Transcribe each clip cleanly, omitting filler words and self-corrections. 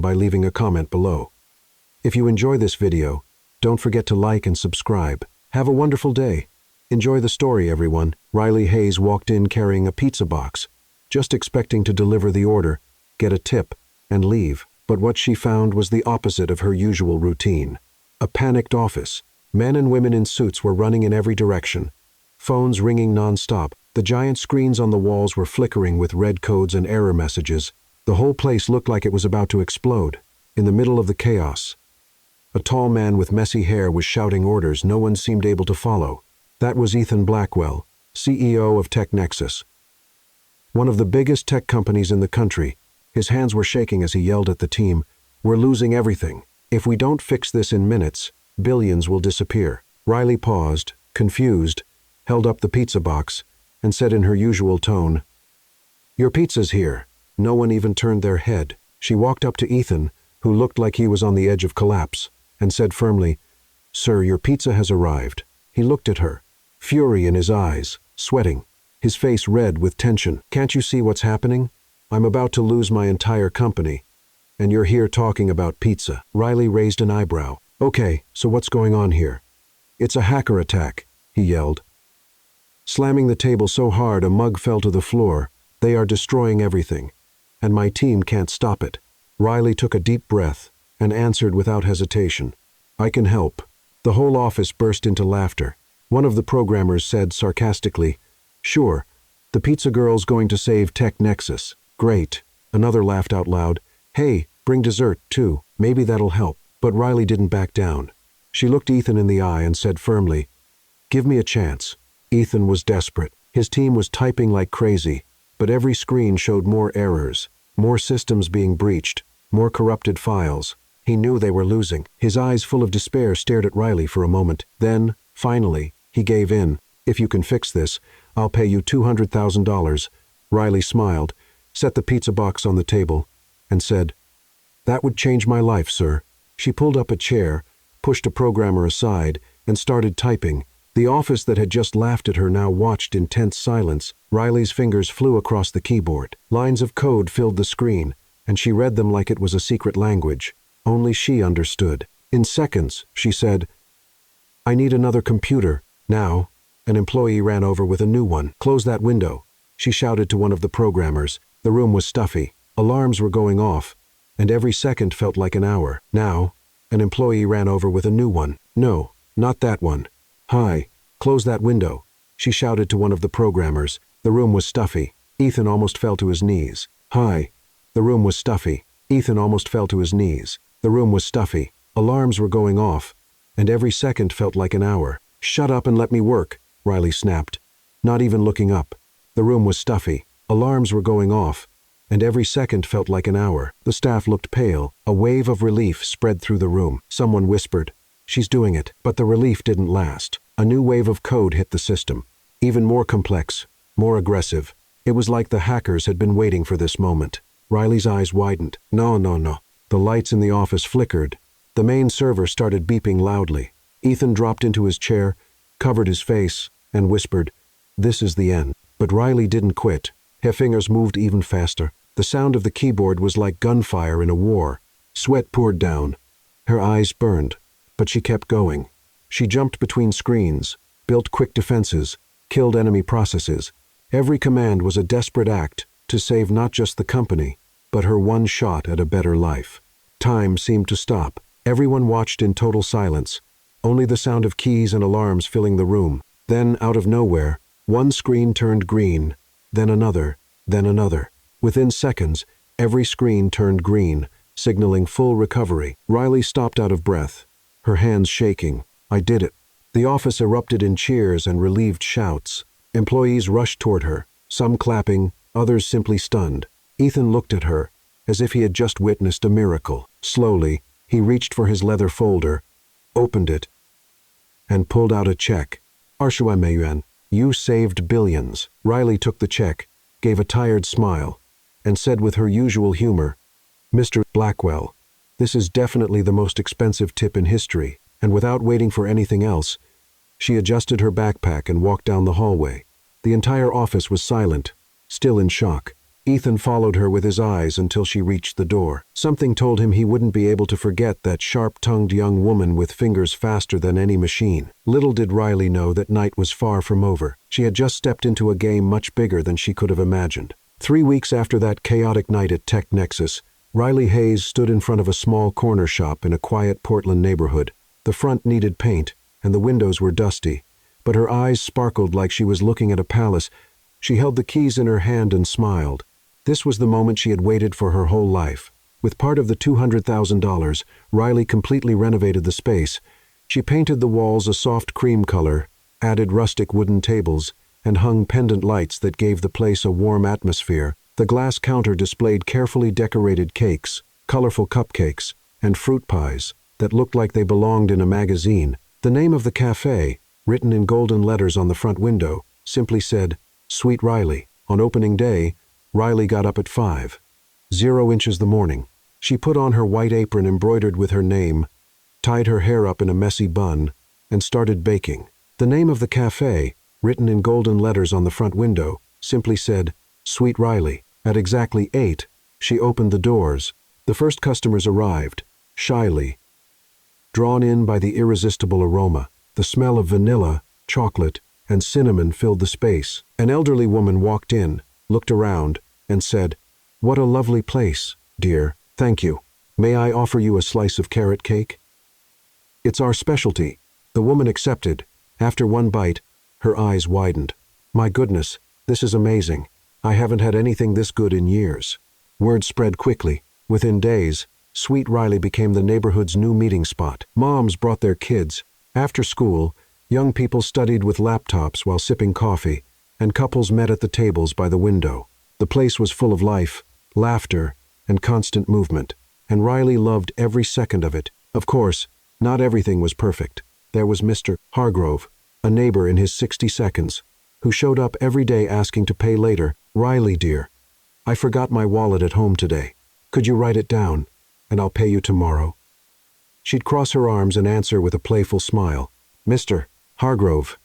by leaving a comment below. If you enjoy this video, don't forget to like and subscribe. Have a wonderful day. Enjoy the story, everyone. Riley Hayes walked in carrying a pizza box, just expecting to deliver the order, get a tip, and leave. But what she found was the opposite of her usual routine. A panicked office. Men and women in suits were running in every direction. Phones ringing non-stop. The giant screens on the walls were flickering with red codes and error messages. The whole place looked like it was about to explode. In the middle of the chaos, a tall man with messy hair was shouting orders no one seemed able to follow. That was Ethan Blackwell, CEO of TechNexus, one of the biggest tech companies in the country. His hands were shaking as he yelled at the team, "We're losing everything. If we don't fix this in minutes, billions will disappear." Riley paused, confused, held up the pizza box, and said in her usual tone, "Your pizza's here." No one even turned their head. She walked up to Ethan, who looked like he was on the edge of collapse, and said firmly, "Sir, your pizza has arrived." He looked at her, fury in his eyes, sweating, his face red with tension. "Can't you see what's happening? I'm about to lose my entire company, and you're here talking about pizza." Riley raised an eyebrow. "Okay, so what's going on here?" "It's a hacker attack," he yelled, slamming the table so hard a mug fell to the floor. "They are destroying everything, and my team can't stop it." Riley took a deep breath and answered without hesitation, "I can help." The whole office burst into laughter. One of the programmers said sarcastically, "Sure, the pizza girl's going to save TechNexus." "Great." Another laughed out loud, "Hey, bring dessert, too. Maybe that'll help." But Riley didn't back down. She looked Ethan in the eye and said firmly, "Give me a chance." Ethan was desperate. His team was typing like crazy, but every screen showed more errors, more systems being breached, more corrupted files. He knew they were losing. His eyes full of despair stared at Riley for a moment. Then, finally, he gave in. "If you can fix this, I'll pay you $200,000. Riley smiled, set the pizza box on the table, and said, "That would change my life, sir." She pulled up a chair, pushed a programmer aside, and started typing. The office that had just laughed at her now watched in tense silence. Riley's fingers flew across the keyboard. Lines of code filled the screen, and she read them like it was a secret language. Only she understood. In seconds, she said, "I need another computer. Now." An employee ran over with a new one. "Close that window," she shouted to one of the programmers. The room was stuffy. Alarms were going off, and every second felt like an hour. Now, an employee ran over with a new one. "No, not that one." "Hi, close that window," she shouted to one of the programmers. The room was stuffy. Ethan almost fell to his knees. "Hi." The room was stuffy. Ethan almost fell to his knees. The room was stuffy. Alarms were going off, and every second felt like an hour. "Shut up and let me work," Riley snapped, not even looking up. The room was stuffy. Alarms were going off, and every second felt like an hour. The staff looked pale. A wave of relief spread through the room. Someone whispered, "She's doing it." But the relief didn't last. A new wave of code hit the system. Even more complex, more aggressive. It was like the hackers had been waiting for this moment. Riley's eyes widened. No. The lights in the office flickered. The main server started beeping loudly. Ethan dropped into his chair, covered his face, and whispered, "This is the end." But Riley didn't quit. Her fingers moved even faster. The sound of the keyboard was like gunfire in a war. Sweat poured down. Her eyes burned, but she kept going. She jumped between screens, built quick defenses, killed enemy processes. Every command was a desperate act to save not just the company, but her one shot at a better life. Time seemed to stop. Everyone watched in total silence, only the sound of keys and alarms filling the room. Then, out of nowhere, one screen turned green, then another, then another. Within seconds, every screen turned green, signaling full recovery. Riley stopped out of breath, her hands shaking. "I did it." The office erupted in cheers and relieved shouts. Employees rushed toward her, some clapping, others simply stunned. Ethan looked at her, as if he had just witnessed a miracle. Slowly, he reached for his leather folder, opened it, and pulled out a check. "Arshuamayuan, you saved billions." Riley took the check, gave a tired smile, and said with her usual humor, "Mr. Blackwell, this is definitely the most expensive tip in history." And without waiting for anything else, she adjusted her backpack and walked down the hallway. The entire office was silent, still in shock. Ethan followed her with his eyes until she reached the door. Something told him he wouldn't be able to forget that sharp-tongued young woman with fingers faster than any machine. Little did Riley know that night was far from over. She had just stepped into a game much bigger than she could have imagined. 3 weeks after that chaotic night at Tech Nexus, Riley Hayes stood in front of a small corner shop in a quiet Portland neighborhood. The front needed paint, and the windows were dusty, but her eyes sparkled like she was looking at a palace. She held the keys in her hand and smiled. This was the moment she had waited for her whole life. With part of the $200,000, Riley completely renovated the space. She painted the walls a soft cream color, added rustic wooden tables, and hung pendant lights that gave the place a warm atmosphere. The glass counter displayed carefully decorated cakes, colorful cupcakes, and fruit pies that looked like they belonged in a magazine. The name of the cafe, written in golden letters on the front window, simply said, Sweet Riley. On opening day, Riley got up at 5:00 the morning. She put on her white apron embroidered with her name, tied her hair up in a messy bun, and started baking. The name of the cafe, written in golden letters on the front window, simply said, Sweet Riley. At exactly 8:00, she opened the doors. The first customers arrived, shyly, drawn in by the irresistible aroma. The smell of vanilla, chocolate, and cinnamon filled the space. An elderly woman walked in, looked around, and said, What a lovely place, dear. Thank you. May I offer you a slice of carrot cake? It's our specialty. The woman accepted. After one bite, her eyes widened. My goodness, this is amazing. I haven't had anything this good in years. Word spread quickly. Within days, Sweet Riley became the neighborhood's new meeting spot. Moms brought their kids. After school, young people studied with laptops while sipping coffee, and couples met at the tables by the window. The place was full of life, laughter, and constant movement, and Riley loved every second of it. Of course, not everything was perfect. There was Mr. Hargrove, a neighbor in his 60 seconds, who showed up every day asking to pay later. Riley, dear, I forgot my wallet at home today. Could you write it down, and I'll pay you tomorrow? She'd cross her arms and answer with a playful smile. Mr. Hargrove,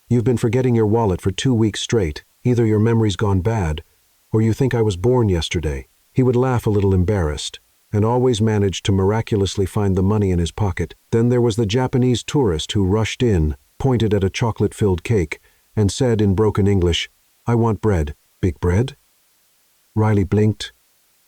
you've been forgetting your wallet for 2 weeks straight. Either your memory's gone bad, or you think I was born yesterday. He would laugh a little embarrassed, and always managed to miraculously find the money in his pocket. Then there was the Japanese tourist who rushed in, pointed at a chocolate-filled cake, and said in broken English, I want bread. Big bread? Riley blinked,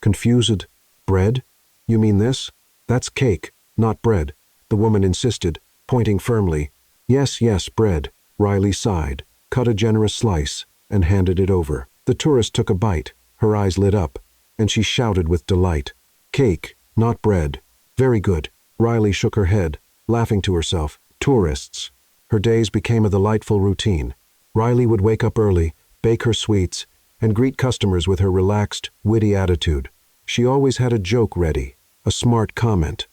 confused. Bread? You mean this? That's cake, not bread. The woman insisted, pointing firmly. Yes, yes, bread. Riley sighed, cut a generous slice, and handed it over. The tourist took a bite. Her eyes lit up, and she shouted with delight. Cake, not bread. Very good. Riley shook her head, laughing to herself. Tourists. Her days became a delightful routine. Riley would wake up early, bake her sweets, and greet customers with her relaxed, witty attitude. She always had a joke ready, a smart comment,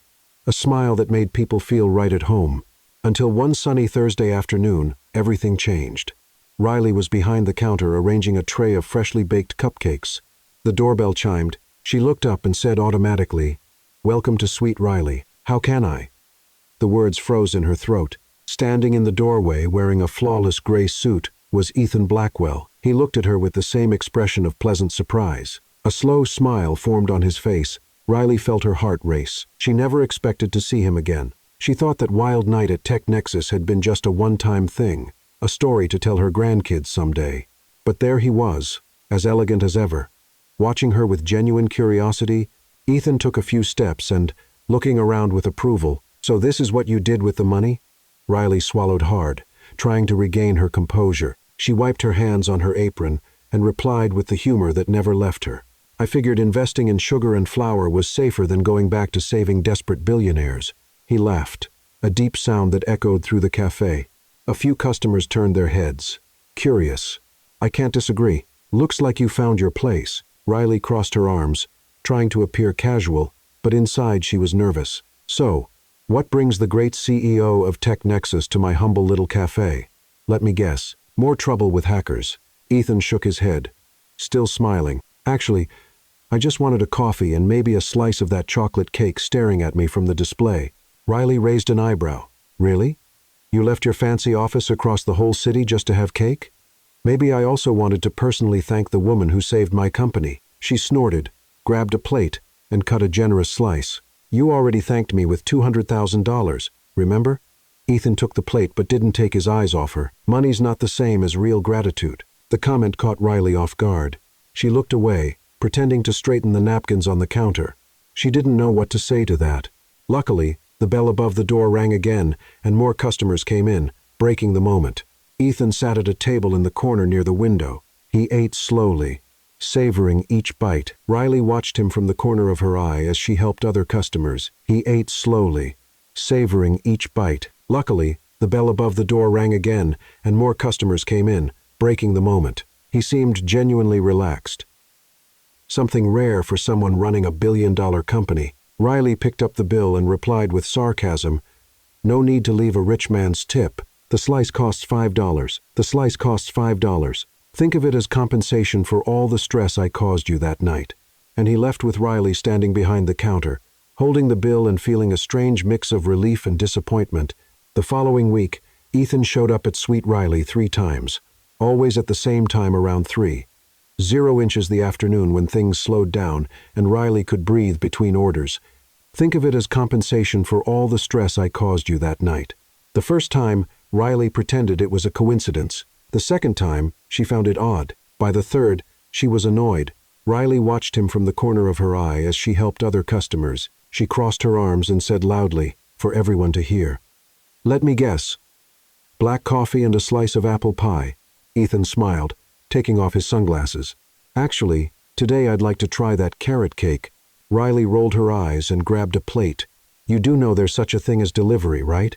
a smile that made people feel right at home. Until one sunny Thursday afternoon, everything changed. Riley was behind the counter arranging a tray of freshly baked cupcakes. The doorbell chimed. She looked up and said automatically, Welcome to Sweet Riley. How can I? The words froze in her throat. Standing in the doorway, wearing a flawless gray suit, was Ethan Blackwell. He looked at her with the same expression of pleasant surprise. A slow smile formed on his face. Riley felt her heart race. She never expected to see him again. She thought that wild night at Tech Nexus had been just a one-time thing, a story to tell her grandkids someday. But there he was, as elegant as ever. Watching her with genuine curiosity, Ethan took a few steps and, looking around with approval, So this is what you did with the money? Riley swallowed hard, trying to regain her composure. She wiped her hands on her apron and replied with the humor that never left her. I figured investing in sugar and flour was safer than going back to saving desperate billionaires. He laughed, a deep sound that echoed through the cafe. A few customers turned their heads, curious. I can't disagree. Looks like you found your place. Riley crossed her arms, trying to appear casual, but inside she was nervous. So, what brings the great CEO of Tech Nexus to my humble little cafe? Let me guess. More trouble with hackers. Ethan shook his head, still smiling. Actually, I just wanted a coffee and maybe a slice of that chocolate cake staring at me from the display. Riley raised an eyebrow. Really? You left your fancy office across the whole city just to have cake? Maybe I also wanted to personally thank the woman who saved my company. She snorted, grabbed a plate, and cut a generous slice. "You already thanked me with $200,000, remember?" Ethan took the plate but didn't take his eyes off her. Money's not the same as real gratitude. The comment caught Riley off guard. She looked away, pretending to straighten the napkins on the counter. She didn't know what to say to that. Luckily, the bell above the door rang again, and more customers came in, breaking the moment. Ethan sat at a table in the corner near the window. He ate slowly, savoring each bite. Riley watched him from the corner of her eye as she helped other customers. He ate slowly, savoring each bite. Luckily, the bell above the door rang again, and more customers came in, breaking the moment. He seemed genuinely relaxed. Something rare for someone running a billion-dollar company. Riley picked up the bill and replied with sarcasm, "No need to leave a rich man's tip. The slice costs $5. The slice costs $5. Think of it as compensation for all the stress I caused you that night." And he left with Riley standing behind the counter, holding the bill and feeling a strange mix of relief and disappointment. The following week, Ethan showed up at Sweet Riley 3 times, always at the same time around 3. 0 inches the afternoon when things slowed down and Riley could breathe between orders. Think of it as compensation for all the stress I caused you that night. The first time, Riley pretended it was a coincidence. The second time, she found it odd. By the third, she was annoyed. Riley watched him from the corner of her eye as she helped other customers. She crossed her arms and said loudly, for everyone to hear, "Let me guess. Black coffee and a slice of apple pie." Ethan smiled, taking off his sunglasses. "Actually, today I'd like to try that carrot cake." Riley rolled her eyes and grabbed a plate. "You do know there's such a thing as delivery, right?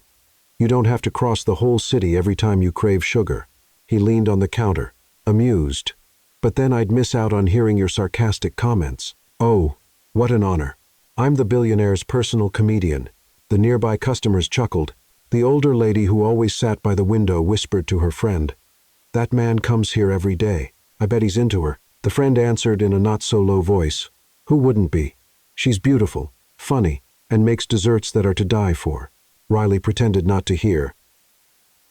You don't have to cross the whole city every time you crave sugar." He leaned on the counter, amused. "But then I'd miss out on hearing your sarcastic comments." "Oh, what an honor. I'm the billionaire's personal comedian." The nearby customers chuckled. The older lady who always sat by the window whispered to her friend, "That man comes here every day. I bet he's into her." The friend answered in a not-so-low voice, "Who wouldn't be? She's beautiful, funny, and makes desserts that are to die for." Riley pretended not to hear,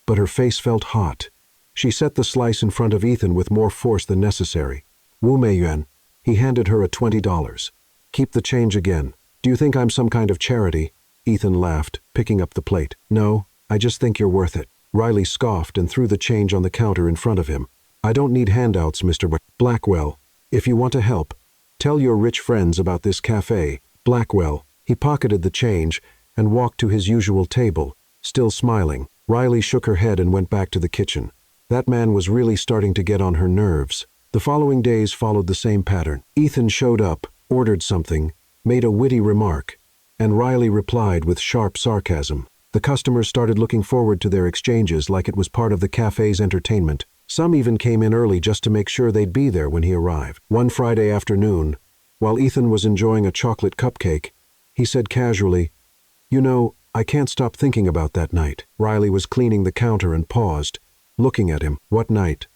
but her face felt hot. She set the slice in front of Ethan with more force than necessary. "Wu Mei Yuan." He handed her a $20. "Keep the change again. Do you think I'm some kind of charity?" Ethan laughed, picking up the plate. "No, I just think you're worth it." Riley scoffed and threw the change on the counter in front of him. "I don't need handouts, Mr. Blackwell. If you want to help, tell your rich friends about this cafe." Blackwell. He pocketed the change and walked to his usual table, still smiling. Riley shook her head and went back to the kitchen. That man was really starting to get on her nerves. The following days followed the same pattern. Ethan showed up, ordered something, made a witty remark, and Riley replied with sharp sarcasm. The customers started looking forward to their exchanges like it was part of the cafe's entertainment. Some even came in early just to make sure they'd be there when he arrived. One Friday afternoon, while Ethan was enjoying a chocolate cupcake, he said casually, "You know, I can't stop thinking about that night." Riley was cleaning the counter and paused, looking at him. "What night?"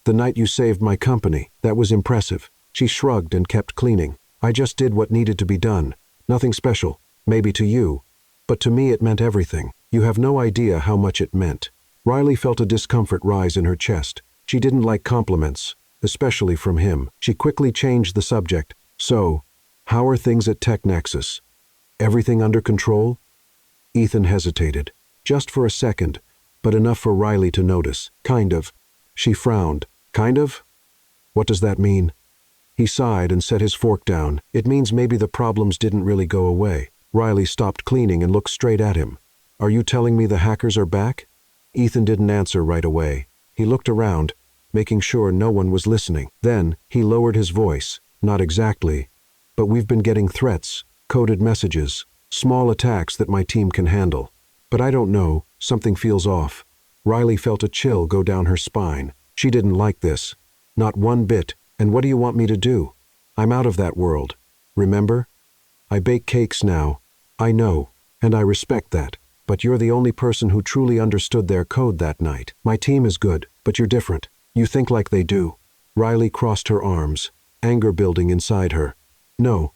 "The night you saved my company." That was impressive. She shrugged and kept cleaning. "I just did what needed to be done. Nothing special, maybe to you, but to me it meant everything. You have no idea how much it meant." Riley felt a discomfort rise in her chest. She didn't like compliments, especially from him. She quickly changed the subject. "So, how are things at Tech Nexus? Everything under control?" Ethan hesitated, just for a second, but enough for Riley to notice. "Kind of." She frowned. "Kind of? What does that mean?" He sighed and set his fork down. "It means maybe the problems didn't really go away." Riley stopped cleaning and looked straight at him. "Are you telling me the hackers are back?" Ethan didn't answer right away. He looked around, making sure no one was listening. Then, he lowered his voice. "Not exactly, but we've been getting threats, coded messages, small attacks that my team can handle. But I don't know, something feels off." Riley felt a chill go down her spine. She didn't like this. Not one bit. "And what do you want me to do? I'm out of that world. Remember? I bake cakes now. I know, and I respect that. But you're the only person who truly understood their code that night. My team is good, but you're different. You think like they do." Riley crossed her arms, anger building inside her. "No,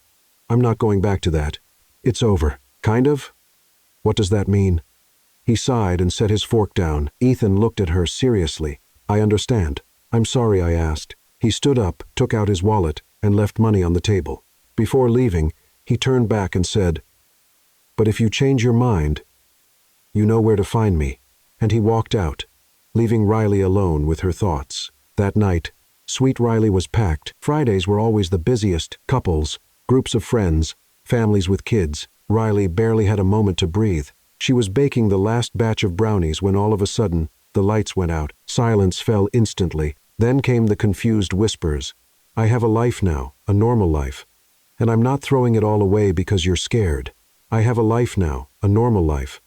I'm not going back to that. It's over." "Kind of? What does that mean?" He sighed and set his fork down. Ethan looked at her seriously. "I understand. I'm sorry I asked." He stood up, took out his wallet, and left money on the table. Before leaving, he turned back and said, "But if you change your mind, you know where to find me." And he walked out, leaving Riley alone with her thoughts. That night, Sweet Riley was packed. Fridays were always the busiest. Couples, groups of friends, families with kids. Riley barely had a moment to breathe. She was baking the last batch of brownies when all of a sudden, the lights went out. Silence fell instantly. Then came the confused whispers. "I have a life now, a normal life. And I'm not throwing it all away because you're scared. I have a life now, a normal life.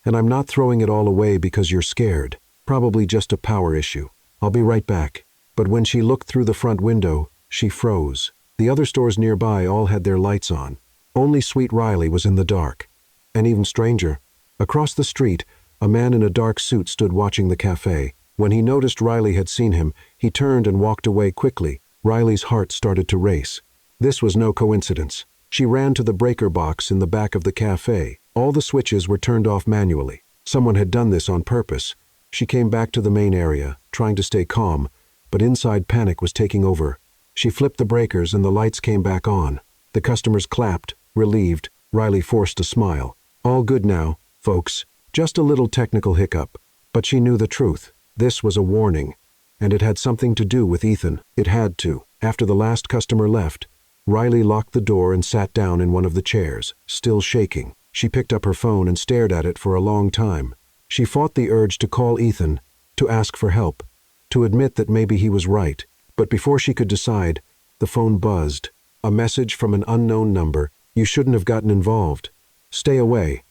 And I'm not throwing it all away because you're scared. Probably just a power issue. I'll be right back." But when she looked through the front window, she froze. The other stores nearby all had their lights on. Only Sweet Riley was in the dark. And even stranger, across the street, a man in a dark suit stood watching the cafe. When he noticed Riley had seen him, he turned and walked away quickly. Riley's heart started to race. This was no coincidence. She ran to the breaker box in the back of the cafe. All the switches were turned off manually. Someone had done this on purpose. She came back to the main area, trying to stay calm, but inside panic was taking over. She flipped the breakers and the lights came back on. The customers clapped, relieved. Riley forced a smile. "All good now, folks. Just a little technical hiccup." But she knew the truth. This was a warning, and it had something to do with Ethan. It had to. After the last customer left, Riley locked the door and sat down in one of the chairs, still shaking. She picked up her phone and stared at it for a long time. She fought the urge to call Ethan, to ask for help, to admit that maybe he was right. But before she could decide, the phone buzzed. A message from an unknown number. "You shouldn't have gotten involved. Stay away,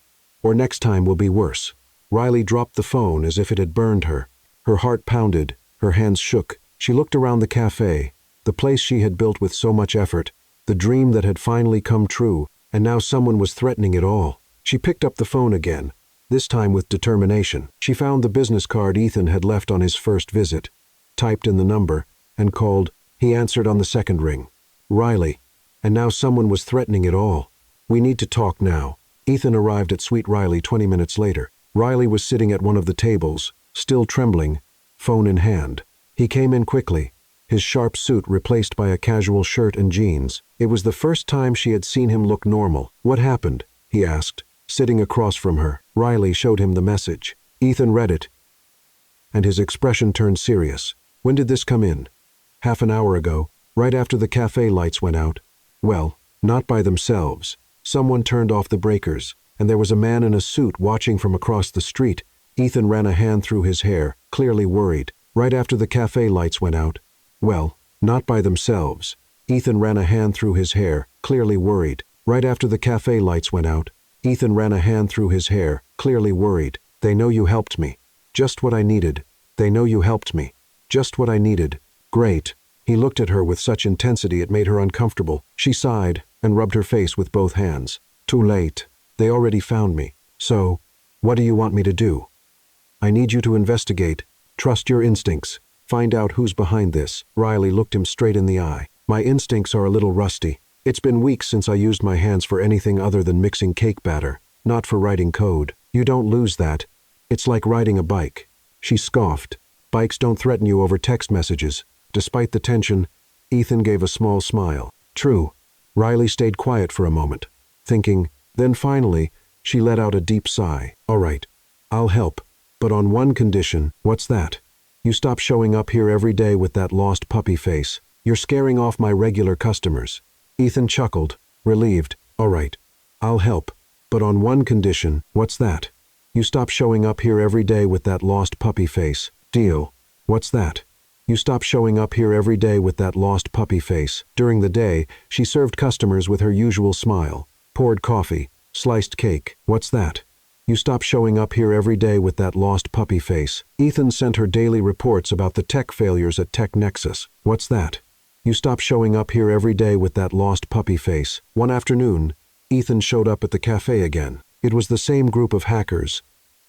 or next time will be worse." Riley dropped the phone as if it had burned her. Her heart pounded, her hands shook. She looked around the cafe, the place she had built with so much effort, the dream that had finally come true, and now someone was threatening it all. She picked up the phone again, this time with determination. She found the business card Ethan had left on his first visit, typed in the number, and called. He answered on the second ring. "Riley." And now someone was threatening it all. "We need to talk now." Ethan arrived at Sweet Riley 20 minutes later. Riley was sitting at one of the tables, still trembling, phone in hand. He came in quickly, his sharp suit replaced by a casual shirt and jeans. It was the first time she had seen him look normal. "What happened?" he asked, sitting across from her. Riley showed him the message. Ethan read it, and his expression turned serious. "When did this come in?" "Half an hour ago, right after the cafe lights went out." "Well, not by themselves. Someone turned off the breakers, and there was a man in a suit watching from across the street." Ethan ran a hand through his hair, clearly worried. "Right after the cafe lights went out." "Well, not by themselves." Ethan ran a hand through his hair, clearly worried. "Right after the cafe lights went out." Ethan ran a hand through his hair, clearly worried. "They know you helped me. Just what I needed. They know you helped me. Just what I needed." "Great." He looked at her with such intensity it made her uncomfortable. She sighed and rubbed her face with both hands. "Too late. They already found me. So, what do you want me to do?" "I need you to investigate. Trust your instincts. Find out who's behind this." Riley looked him straight in the eye. "My instincts are a little rusty. It's been weeks since I used my hands for anything other than mixing cake batter, not for writing code. You don't lose that. It's like riding a bike." She scoffed. "Bikes don't threaten you over text messages." Despite the tension, Ethan gave a small smile. "True." Riley stayed quiet for a moment, thinking. Then finally, she let out a deep sigh. "All right, I'll help, but on one condition." "What's that?" "You stop showing up here every day with that lost puppy face. You're scaring off my regular customers." Ethan chuckled, relieved. "All right, I'll help, but on one condition." "What's that?" "You stop showing up here every day with that lost puppy face." "Deal." "What's that?" "You stop showing up here every day with that lost puppy face." During the day, she served customers with her usual smile, poured coffee, sliced cake. "What's that?" "You stop showing up here every day with that lost puppy face." Ethan sent her daily reports about the tech failures at Tech Nexus. "What's that?" "You stop showing up here every day with that lost puppy face." One afternoon, Ethan showed up at the cafe again. It was the same group of hackers,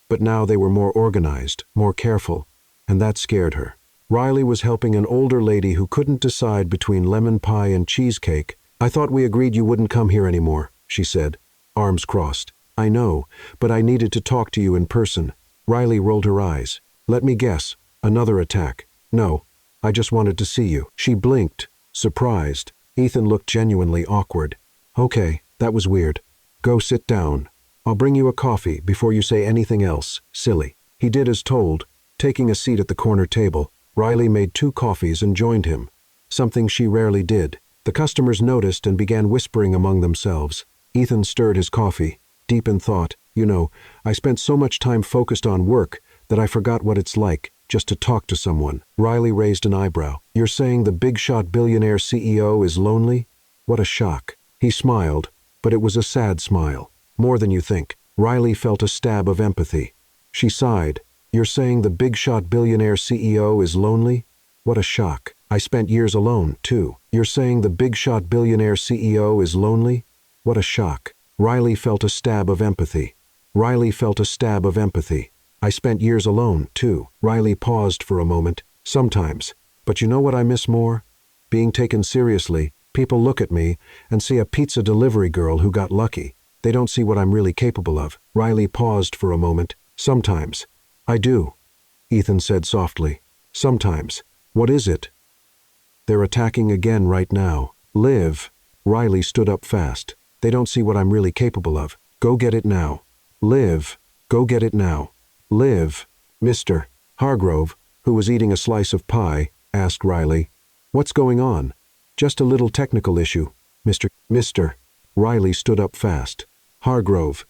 but now they were more organized, more careful, and that scared her. Riley was helping an older lady who couldn't decide between lemon pie and cheesecake. "I thought we agreed you wouldn't come here anymore," she said, arms crossed. "I know, but I needed to talk to you in person." Riley rolled her eyes. "Let me guess, another attack." "No, I just wanted to see you." She blinked, surprised. Ethan looked genuinely awkward. Okay, that was weird. Go sit down. I'll bring you a coffee before you say anything else, silly. He did as told. Taking a seat at the corner table, Riley made 2 coffees and joined him. Something she rarely did. The customers noticed and began whispering among themselves. Ethan stirred his coffee, deep in thought. You know, I spent so much time focused on work that I forgot what it's like just to talk to someone. Riley raised an eyebrow. You're saying the big-shot billionaire CEO is lonely? What a shock. He smiled, but it was a sad smile. More than you think. Riley felt a stab of empathy. She sighed. You're saying the big-shot billionaire CEO is lonely? What a shock. I spent years alone, too. You're saying the big-shot billionaire CEO is lonely? What a shock. Riley felt a stab of empathy. Riley felt a stab of empathy. I spent years alone, too. Riley paused for a moment. Sometimes. But you know what I miss more? Being taken seriously. People look at me and see a pizza delivery girl who got lucky. They don't see what I'm really capable of. Riley paused for a moment. Sometimes. I do, Ethan said softly. Sometimes. What is it? They're attacking again right now. Liv. Riley stood up fast. They don't see what I'm really capable of. Go get it now. Liv. Go get it now. Liv. Mr. Hargrove, who was eating a slice of pie, asked Riley. What's going on? Just a little technical issue. Mr. Riley stood up fast. Hargrove,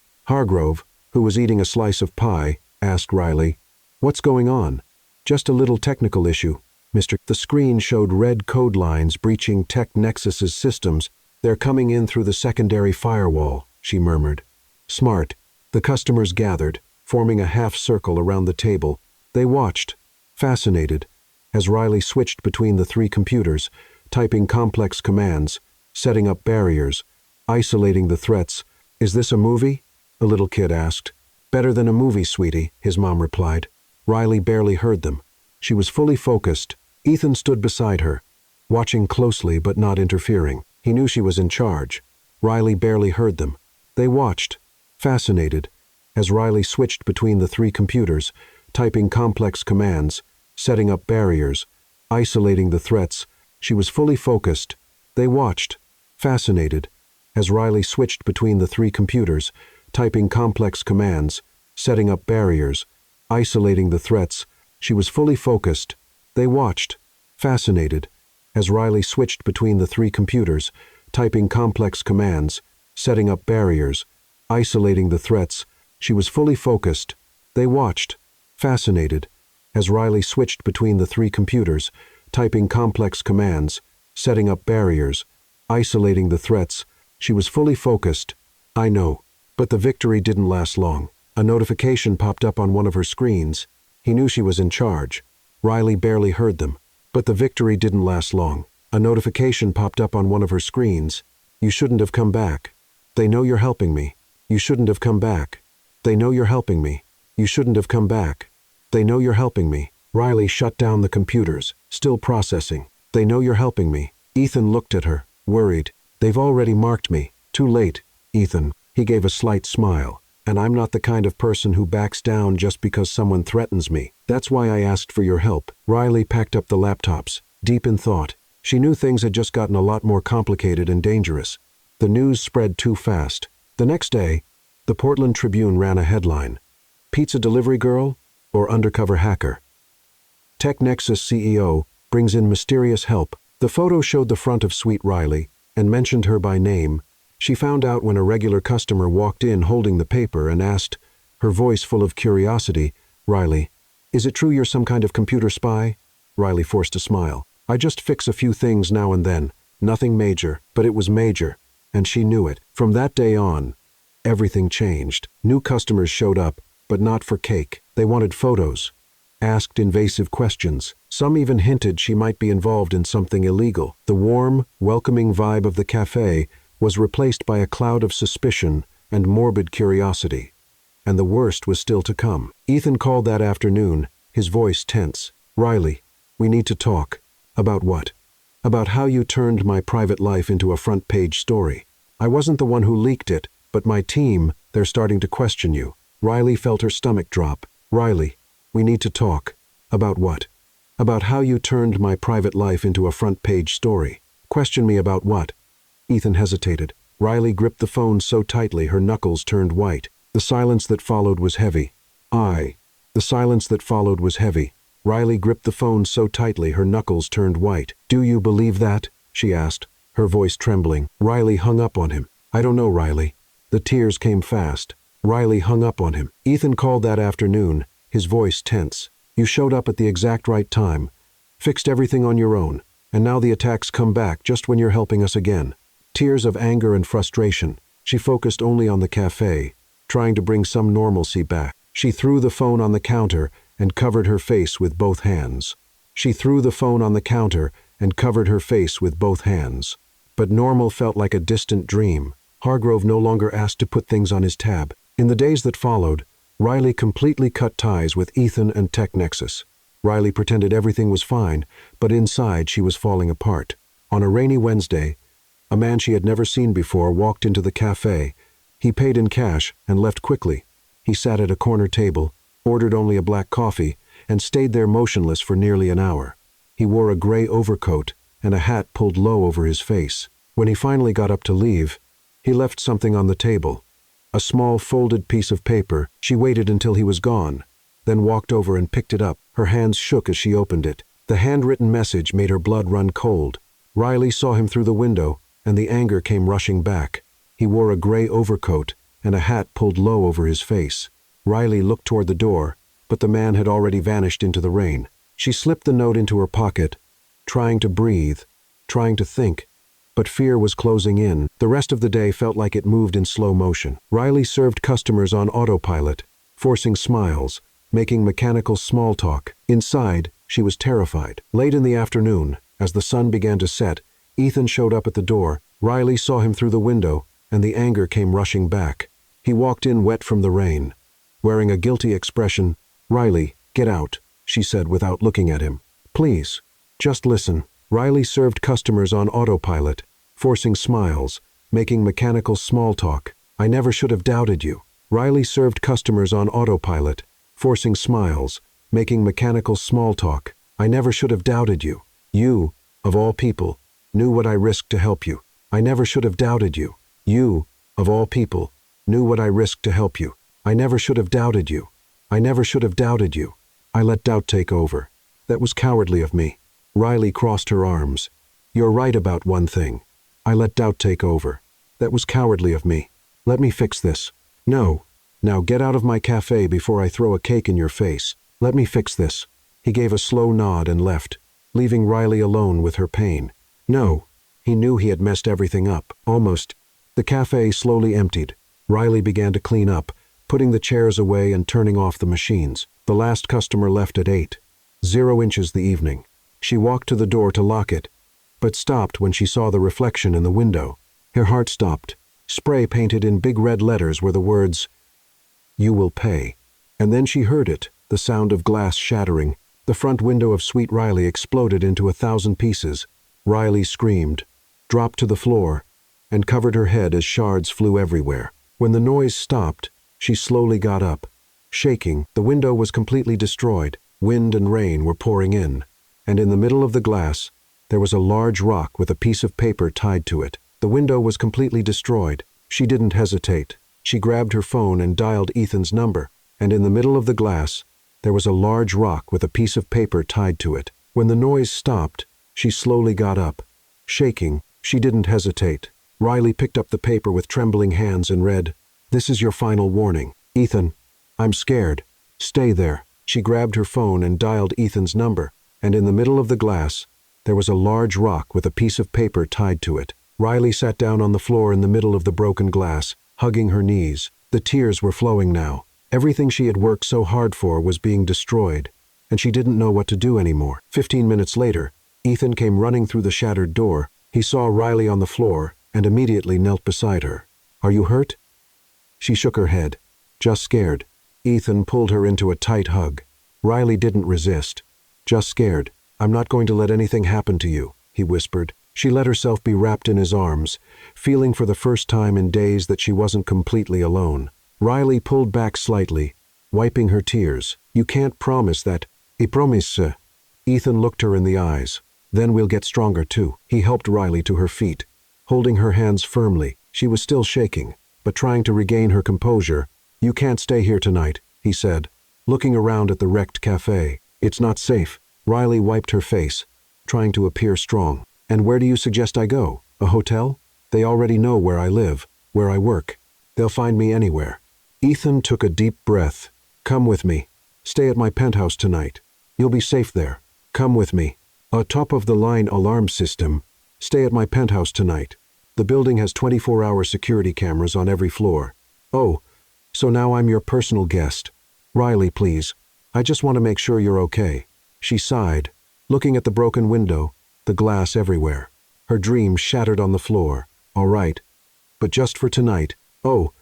who was eating a slice of pie, asked Riley. What's going on? Just a little technical issue. The screen showed red code lines breaching Tech Nexus's systems. They're coming in through the secondary firewall, she murmured. Smart. The customers gathered, forming a half circle around the table. They watched, fascinated, as Riley switched between the 3 computers, typing complex commands, setting up barriers, isolating the threats. Is this a movie? A little kid asked. Better than a movie, sweetie, his mom replied. Riley barely heard them. She was fully focused. Ethan stood beside her, watching closely but not interfering. He knew she was in charge. Riley barely heard them. They watched, fascinated, as Riley switched between the 3 computers, typing complex commands, setting up barriers, isolating the threats. She was fully focused. They watched, fascinated, as Riley switched between the 3 computers, typing complex commands, setting up barriers, isolating the threats. She was fully focused. They watched, fascinated, as Riley switched between the 3 computers, typing complex commands, setting up barriers, isolating the threats. She was fully focused. They watched, fascinated, as Riley switched between the 3 computers, typing complex commands, setting up barriers, isolating the threats. She was fully focused. I know. But the victory didn't last long. A notification popped up on one of her screens. He knew she was in charge. Riley barely heard them. But the victory didn't last long. A notification popped up on one of her screens. You shouldn't have come back. They know you're helping me. You shouldn't have come back. They know you're helping me. You shouldn't have come back. They know you're helping me. Riley shut down the computers, still processing. They know you're helping me. Ethan looked at her, worried. They've already marked me. Too late, Ethan. He gave a slight smile. And I'm not the kind of person who backs down just because someone threatens me. That's why I asked for your help. Riley packed up the laptops, deep in thought. She knew things had just gotten a lot more complicated and dangerous. The news spread too fast. The next day, the Portland Tribune ran a headline. Pizza delivery girl or undercover hacker? Tech Nexus CEO brings in mysterious help. The photo showed the front of Sweet Riley and mentioned her by name. She found out when a regular customer walked in holding the paper and asked, her voice full of curiosity, Riley, is it true you're some kind of computer spy? Riley forced a smile. I just fix a few things now and then. Nothing major, but it was major. And she knew it. From that day on, everything changed. New customers showed up, but not for cake. They wanted photos, asked invasive questions. Some even hinted she might be involved in something illegal. The warm, welcoming vibe of the cafe was replaced by a cloud of suspicion and morbid curiosity. And the worst was still to come. Ethan called that afternoon, his voice tense. Riley, we need to talk. About what? About how you turned my private life into a front-page story. I wasn't the one who leaked it, but my team, they're starting to question you. Riley felt her stomach drop. Riley, we need to talk. About what? About how you turned my private life into a front-page story. Question me about what? Ethan hesitated. Riley gripped the phone so tightly her knuckles turned white. The silence that followed was heavy. The silence that followed was heavy. Riley gripped the phone so tightly her knuckles turned white. Do you believe that? She asked, her voice trembling. Riley hung up on him. I don't know, Riley. The tears came fast. Riley hung up on him. Ethan called that afternoon, his voice tense. You showed up at the exact right time, fixed everything on your own, and now the attacks come back just when you're helping us again. Tears of anger and frustration. She focused only on the cafe, trying to bring some normalcy back. She threw the phone on the counter and covered her face with both hands. She threw the phone on the counter and covered her face with both hands. But normal felt like a distant dream. Hargrove no longer asked to put things on his tab. In the days that followed, Riley completely cut ties with Ethan and TechNexus. Riley pretended everything was fine, but inside she was falling apart. On a rainy Wednesday, a man she had never seen before walked into the cafe. He paid in cash and left quickly. He sat at a corner table, ordered only a black coffee, and stayed there motionless for nearly an hour. He wore a gray overcoat and a hat pulled low over his face. When he finally got up to leave, he left something on the table. A small folded piece of paper. She waited until he was gone, then walked over and picked it up. Her hands shook as she opened it. The handwritten message made her blood run cold. Riley saw him through the window, and the anger came rushing back. He wore a gray overcoat and a hat pulled low over his face. Riley looked toward the door, but the man had already vanished into the rain. She slipped the note into her pocket, trying to breathe, trying to think, but fear was closing in. The rest of the day felt like it moved in slow motion. Riley served customers on autopilot, forcing smiles, making mechanical small talk. Inside, she was terrified. Late in the afternoon, as the sun began to set, Ethan showed up at the door. Riley saw him through the window, and the anger came rushing back. He walked in wet from the rain. Wearing a guilty expression, Riley, get out, she said without looking at him. Please, just listen. Riley served customers on autopilot, forcing smiles, making mechanical small talk. I never should have doubted you. Riley served customers on autopilot, forcing smiles, making mechanical small talk. I never should have doubted you. You, of all people, knew what I risked to help you. I never should have doubted you. You, of all people, knew what I risked to help you. I never should have doubted you. I never should have doubted you. I let doubt take over. That was cowardly of me. Riley crossed her arms. You're right about one thing. I let doubt take over. That was cowardly of me. Let me fix this. No. Now get out of my cafe before I throw a cake in your face. Let me fix this. He gave a slow nod and left, leaving Riley alone with her pain. No. He knew he had messed everything up. Almost. The cafe slowly emptied. Riley began to clean up, putting the chairs away and turning off the machines. The last customer left at 8. 0 inches the evening. She walked to the door to lock it, but stopped when she saw the reflection in the window. Her heart stopped. Spray painted in big red letters were the words, "You will pay." And then she heard it, the sound of glass shattering. The front window of Sweet Riley exploded into 1,000 pieces. Riley screamed, dropped to the floor, and covered her head as shards flew everywhere. When the noise stopped, she slowly got up. Shaking, the window was completely destroyed. Wind and rain were pouring in, and in the middle of the glass, there was a large rock with a piece of paper tied to it. The window was completely destroyed. She didn't hesitate. She grabbed her phone and dialed Ethan's number, and in the middle of the glass, there was a large rock with a piece of paper tied to it. When the noise stopped, she slowly got up. Shaking, she didn't hesitate. Riley picked up the paper with trembling hands and read, "This is your final warning. Ethan, I'm scared. Stay there." She grabbed her phone and dialed Ethan's number, and in the middle of the glass, there was a large rock with a piece of paper tied to it. Riley sat down on the floor in the middle of the broken glass, hugging her knees. The tears were flowing now. Everything she had worked so hard for was being destroyed, and she didn't know what to do anymore. 15 minutes later, Ethan came running through the shattered door. He saw Riley on the floor and immediately knelt beside her. "Are you hurt?" She shook her head. "Just scared." Ethan pulled her into a tight hug. Riley didn't resist. "Just scared. I'm not going to let anything happen to you," he whispered. She let herself be wrapped in his arms, feeling for the first time in days that she wasn't completely alone. Riley pulled back slightly, wiping her tears. "You can't promise that." "I promise." Ethan looked her in the eyes. Then we'll get stronger too. He helped Riley to her feet, holding her hands firmly. She was still shaking, but trying to regain her composure. You can't stay here tonight, he said, looking around at the wrecked cafe. It's not safe. Riley wiped her face, trying to appear strong. And where do you suggest I go? A hotel? They already know where I live, where I work. They'll find me anywhere. Ethan took a deep breath. Come with me. Stay at my penthouse tonight. You'll be safe there. Come with me. A top-of-the-line alarm system. Stay at my penthouse tonight. The building has 24-hour security cameras on every floor. Oh, so now I'm your personal guest. Riley, please. I just want to make sure you're okay. She sighed, looking at the broken window, the glass everywhere. Her dream shattered on the floor. All right. But just for tonight. Oh,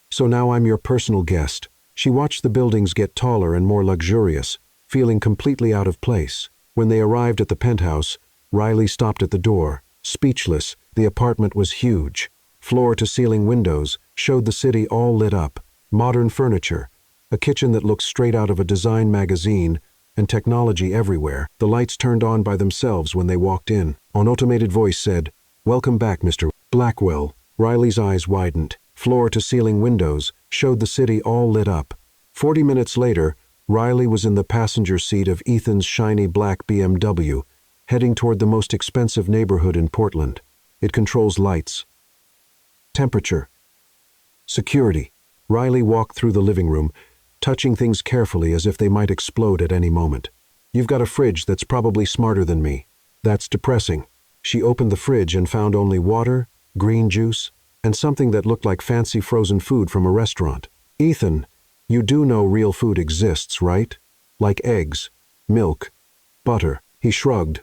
so now I'm your personal guest. She watched the buildings get taller and more luxurious, feeling completely out of place. When they arrived at the penthouse, Riley stopped at the door, speechless. The apartment was huge. Floor-to-ceiling windows showed the city all lit up. Modern furniture, a kitchen that looked straight out of a design magazine, and technology everywhere. The lights turned on by themselves when they walked in. An automated voice said, "Welcome back, Mr. Blackwell." Riley's eyes widened. Floor-to-ceiling windows showed the city all lit up. 40 minutes later, Riley was in the passenger seat of Ethan's shiny black BMW, heading toward the most expensive neighborhood in Portland. It controls lights, temperature, security. Riley walked through the living room, touching things carefully as if they might explode at any moment. You've got a fridge that's probably smarter than me. That's depressing. She opened the fridge and found only water, green juice, and something that looked like fancy frozen food from a restaurant. Ethan, you do know real food exists, right? Like eggs, milk, butter. He shrugged,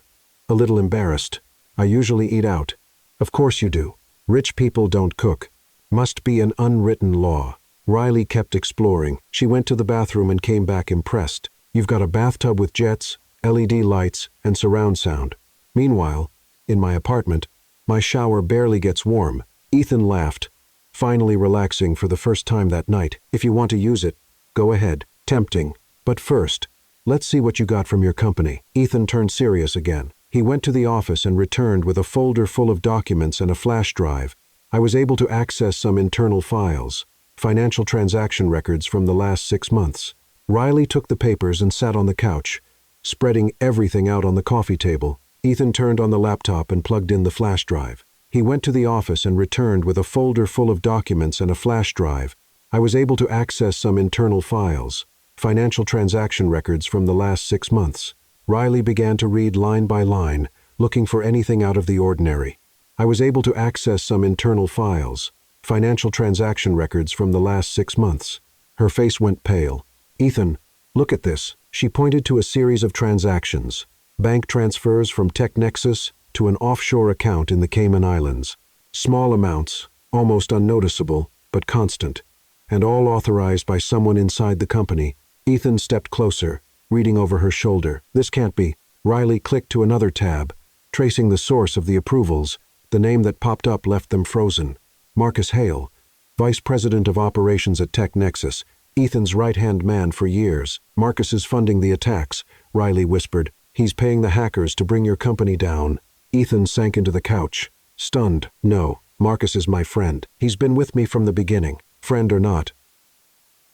a little embarrassed. I usually eat out. Of course you do. Rich people don't cook. Must be an unwritten law. Riley kept exploring. She went to the bathroom and came back impressed. You've got a bathtub with jets, LED lights, and surround sound. Meanwhile, in my apartment, my shower barely gets warm. Ethan laughed, finally relaxing for the first time that night. If you want to use it, go ahead. Tempting. But first, let's see what you got from your company. Ethan turned serious again. He went to the office and returned with a folder full of documents and a flash drive. I was able to access some internal files, financial transaction records from the last 6 months. Riley took the papers and sat on the couch, spreading everything out on the coffee table. Ethan turned on the laptop and plugged in the flash drive. He went to the office and returned with a folder full of documents and a flash drive. I was able to access some internal files, financial transaction records from the last 6 months. Riley began to read line by line, looking for anything out of the ordinary. I was able to access some internal files, financial transaction records from the last 6 months. Her face went pale. Ethan, look at this. She pointed to a series of transactions, bank transfers from TechNexus to an offshore account in the Cayman Islands. Small amounts, almost unnoticeable, but constant, and all authorized by someone inside the company. Ethan stepped closer, reading over her shoulder. This can't be. Riley clicked to another tab, tracing the source of the approvals. The name that popped up left them frozen. Marcus Hale, Vice President of Operations at TechNexus, Ethan's right-hand man for years. Marcus is funding the attacks, Riley whispered. He's paying the hackers to bring your company down. Ethan sank into the couch, stunned. No, Marcus is my friend. He's been with me from the beginning, friend or not.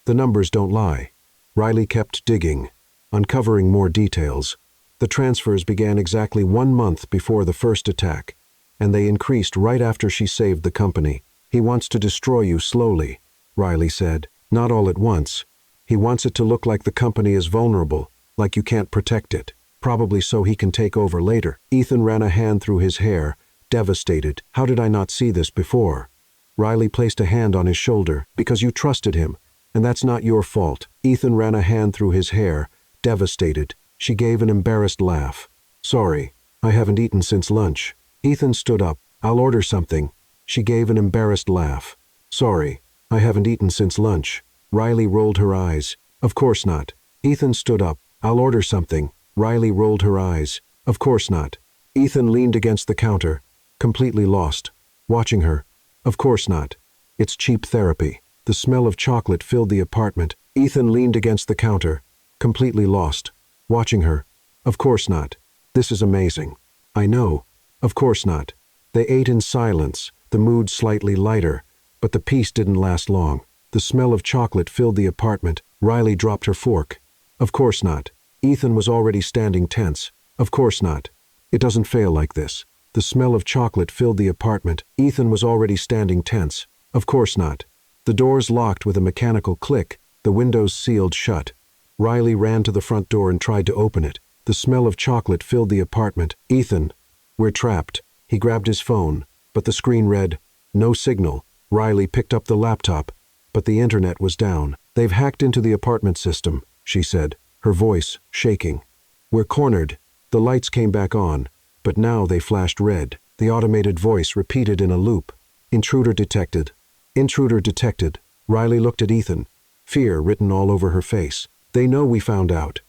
The numbers don't lie. Riley kept digging, uncovering more details. The transfers began exactly 1 month before the first attack, and they increased right after she saved the company. He wants to destroy you slowly, Riley said. Not all at once. He wants it to look like the company is vulnerable, like you can't protect it. Probably so he can take over later. Ethan ran a hand through his hair, devastated. How did I not see this before? Riley placed a hand on his shoulder. Because you trusted him, and that's not your fault. Ethan ran a hand through his hair, devastated. She gave an embarrassed laugh. Sorry, I haven't eaten since lunch. Ethan stood up. I'll order something. She gave an embarrassed laugh. Sorry, I haven't eaten since lunch. Riley rolled her eyes. Of course not. Ethan stood up. I'll order something. Riley rolled her eyes. Of course not. Ethan leaned against the counter, completely lost, watching her. Of course not. It's cheap therapy. The smell of chocolate filled the apartment. Ethan leaned against the counter, completely lost, watching her. Of course not. This is amazing. I know. Of course not. They ate in silence, the mood slightly lighter, but the peace didn't last long. The smell of chocolate filled the apartment. Riley dropped her fork. Of course not. Ethan was already standing tense. Of course not. It doesn't fail like this. The smell of chocolate filled the apartment. Ethan was already standing tense. Of course not. The doors locked with a mechanical click, the windows sealed shut. Riley ran to the front door and tried to open it. The smell of chocolate filled the apartment. Ethan, we're trapped. He grabbed his phone, but the screen read, no signal. Riley picked up the laptop, but the internet was down. They've hacked into the apartment system, she said, her voice shaking. We're cornered. The lights came back on, but now they flashed red. The automated voice repeated in a loop. Intruder detected. Intruder detected. Riley looked at Ethan, fear written all over her face. They know we found out.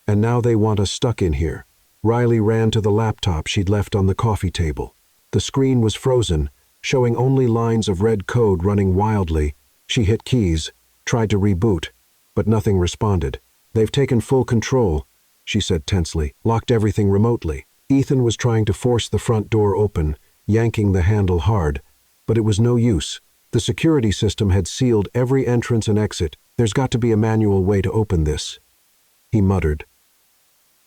And now they want us stuck in here. Riley ran to the laptop she'd left on the coffee table. The screen was frozen, showing only lines of red code running wildly. She hit keys, tried to reboot, but nothing responded. They've taken full control, she said tensely, locked everything remotely. Ethan was trying to force the front door open, yanking the handle hard, but it was no use. The security system had sealed every entrance and exit. There's got to be a manual way to open this, he muttered.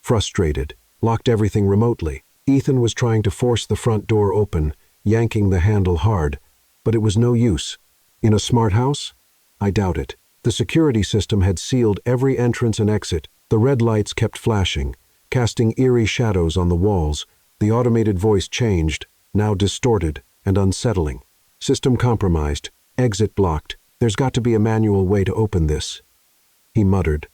Frustrated, locked everything remotely. Ethan was trying to force the front door open, yanking the handle hard, but it was no use. In a smart house? I doubt it. The security system had sealed every entrance and exit. The red lights kept flashing, casting eerie shadows on the walls. The automated voice changed, now distorted and unsettling. System compromised. Exit blocked. There's got to be a manual way to open this, he muttered.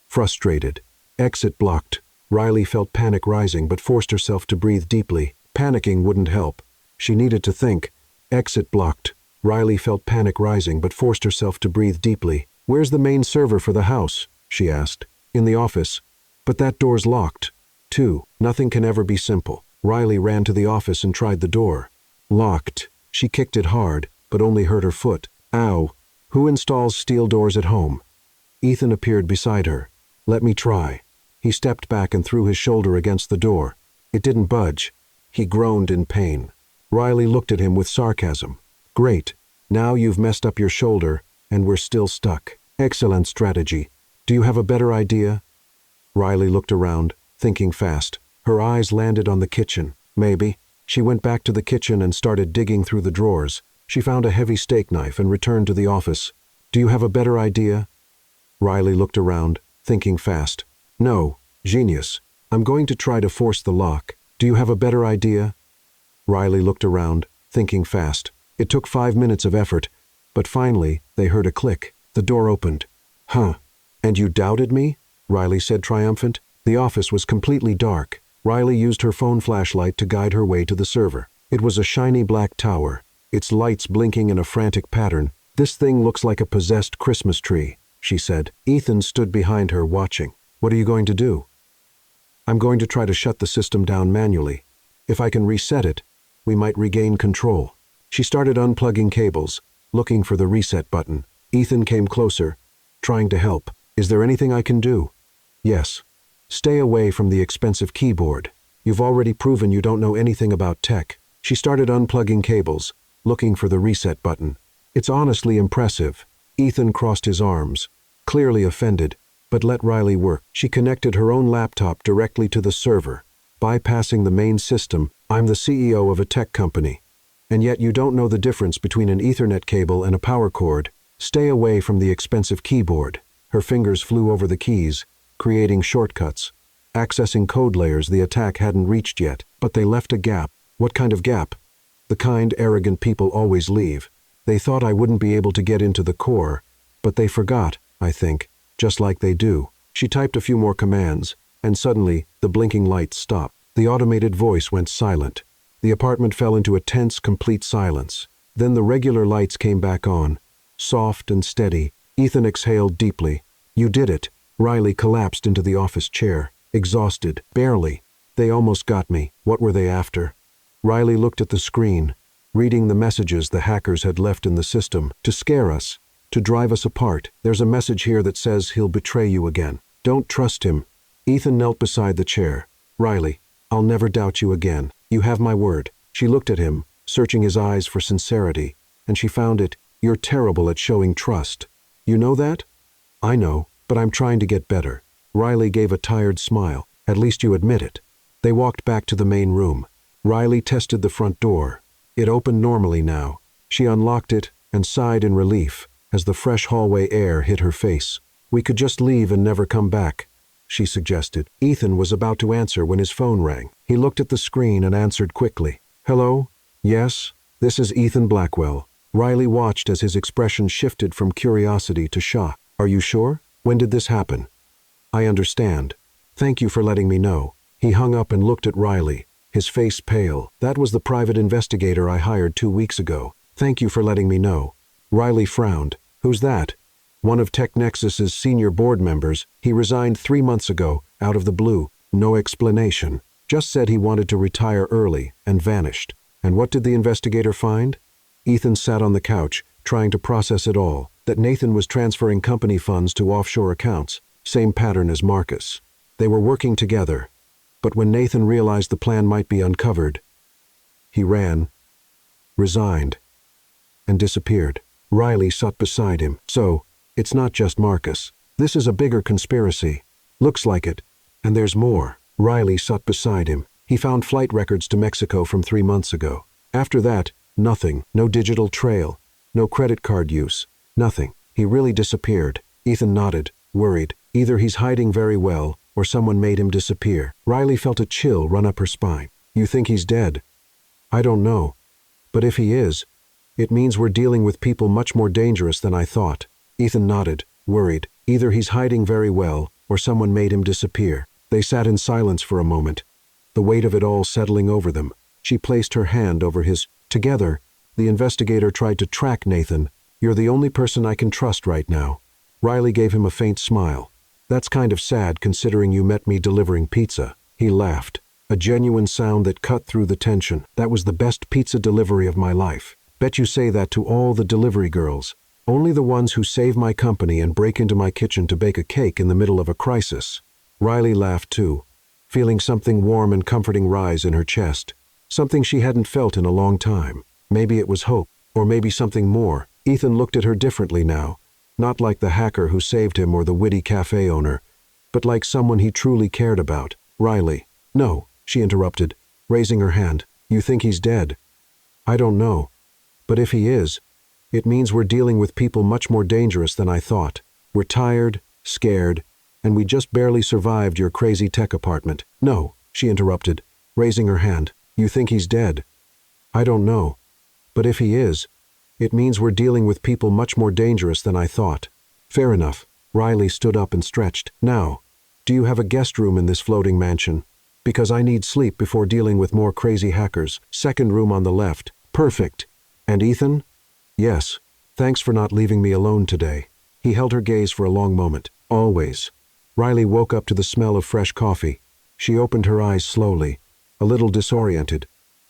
Frustrated. Exit blocked. Riley felt panic rising but forced herself to breathe deeply. Panicking wouldn't help. She needed to think. Exit blocked. Riley felt panic rising but forced herself to breathe deeply. Where's the main server for the house? She asked. In the office. But that door's locked. 2. Nothing can ever be simple. Riley ran to the office and tried the door. Locked. She kicked it hard, but only hurt her foot. Ow. Who installs steel doors at home? Ethan appeared beside her. Let me try. He stepped back and threw his shoulder against the door. It didn't budge. He groaned in pain. Riley looked at him with sarcasm. Great. Now you've messed up your shoulder, and we're still stuck. Excellent strategy. Do you have a better idea? Riley looked around, thinking fast. Her eyes landed on the kitchen. Maybe. She went back to the kitchen and started digging through the drawers. She found a heavy steak knife and returned to the office. Do you have a better idea? Riley looked around, thinking fast. No. Genius. I'm going to try to force the lock. Do you have a better idea? Riley looked around, thinking fast. It took 5 minutes of effort, but finally they heard a click. The door opened. Huh. And you doubted me? Riley said, triumphant. The office was completely dark. Riley used her phone flashlight to guide her way to the server. It was a shiny black tower, its lights blinking in a frantic pattern. This thing looks like a possessed Christmas tree, she said. Ethan stood behind her, watching. What are you going to do? I'm going to try to shut the system down manually. If I can reset it, we might regain control. She started unplugging cables, looking for the reset button. Ethan came closer, trying to help. Is there anything I can do? Yes. Stay away from the expensive keyboard. You've already proven you don't know anything about tech. She started unplugging cables, looking for the reset button. It's honestly impressive. Ethan crossed his arms, clearly offended, but let Riley work. She connected her own laptop directly to the server, bypassing the main system. I'm the CEO of a tech company. And yet you don't know the difference between an Ethernet cable and a power cord. Stay away from the expensive keyboard. Her fingers flew over the keys, creating shortcuts, accessing code layers the attack hadn't reached yet, but they left a gap. What kind of gap? The kind arrogant people always leave. They thought I wouldn't be able to get into the core, but they forgot, I think, just like they do. She typed a few more commands, and suddenly the blinking lights stopped. The automated voice went silent. The apartment fell into a tense, complete silence. Then the regular lights came back on, soft and steady. Ethan exhaled deeply. You did it. Riley collapsed into the office chair, exhausted. Barely. They almost got me. What were they after? Riley looked at the screen, reading the messages the hackers had left in the system. To scare us. To drive us apart. There's a message here that says he'll betray you again. Don't trust him. Ethan knelt beside the chair. Riley, I'll never doubt you again. You have my word. She looked at him, searching his eyes for sincerity, and she found it. You're terrible at showing trust. You know that? I know, but I'm trying to get better. Riley gave a tired smile. At least you admit it. They walked back to the main room. Riley tested the front door. It opened normally now. She unlocked it and sighed in relief as the fresh hallway air hit her face. We could just leave and never come back, she suggested. Ethan was about to answer when his phone rang. He looked at the screen and answered quickly. Hello? Yes? This is Ethan Blackwell. Riley watched as his expression shifted from curiosity to shock. Are you sure? When did this happen? I understand. Thank you for letting me know. He hung up and looked at Riley, his face pale. That was the private investigator I hired 2 weeks ago. Thank you for letting me know. Riley frowned. Who's that? One of TechNexus's senior board members. He resigned 3 months ago, out of the blue. No explanation. Just said he wanted to retire early and vanished. And what did the investigator find? Ethan sat on the couch, trying to process it all. That Nathan was transferring company funds to offshore accounts. Same pattern as Marcus. They were working together. But when Nathan realized the plan might be uncovered, he ran, resigned, and disappeared. Riley sat beside him. So, it's not just Marcus. This is a bigger conspiracy. Looks like it. And there's more. Riley sat beside him. He found flight records to Mexico from 3 months ago. After that, nothing. No digital trail. No credit card use. Nothing. He really disappeared. Ethan nodded, worried. Either he's hiding very well, or someone made him disappear. Riley felt a chill run up her spine. You think he's dead? I don't know. But if he is, it means we're dealing with people much more dangerous than I thought. Ethan nodded, worried. Either he's hiding very well, or someone made him disappear. They sat in silence for a moment, the weight of it all settling over them. She placed her hand over his. Together, the investigator tried to track Nathan. You're the only person I can trust right now. Riley gave him a faint smile. That's kind of sad considering you met me delivering pizza. He laughed, a genuine sound that cut through the tension. That was the best pizza delivery of my life. Bet you say that to all the delivery girls. Only the ones who save my company and break into my kitchen to bake a cake in the middle of a crisis. Riley laughed too, feeling something warm and comforting rise in her chest. Something she hadn't felt in a long time. Maybe it was hope, or maybe something more. Ethan looked at her differently now, not like the hacker who saved him or the witty cafe owner, but like someone he truly cared about. Riley. No, she interrupted, raising her hand. You think he's dead? I don't know. But if he is, it means we're dealing with people much more dangerous than I thought. We're tired, scared, and we just barely survived your crazy tech apartment. No, she interrupted, raising her hand. You think he's dead? I don't know. But if he is, it means we're dealing with people much more dangerous than I thought. Fair enough. Riley stood up and stretched. Now, do you have a guest room in this floating mansion? Because I need sleep before dealing with more crazy hackers. Second room on the left. Perfect. And Ethan? Yes. Thanks for not leaving me alone today. He held her gaze for a long moment. Always. Riley woke up to the smell of fresh coffee. She opened her eyes slowly, a little disoriented,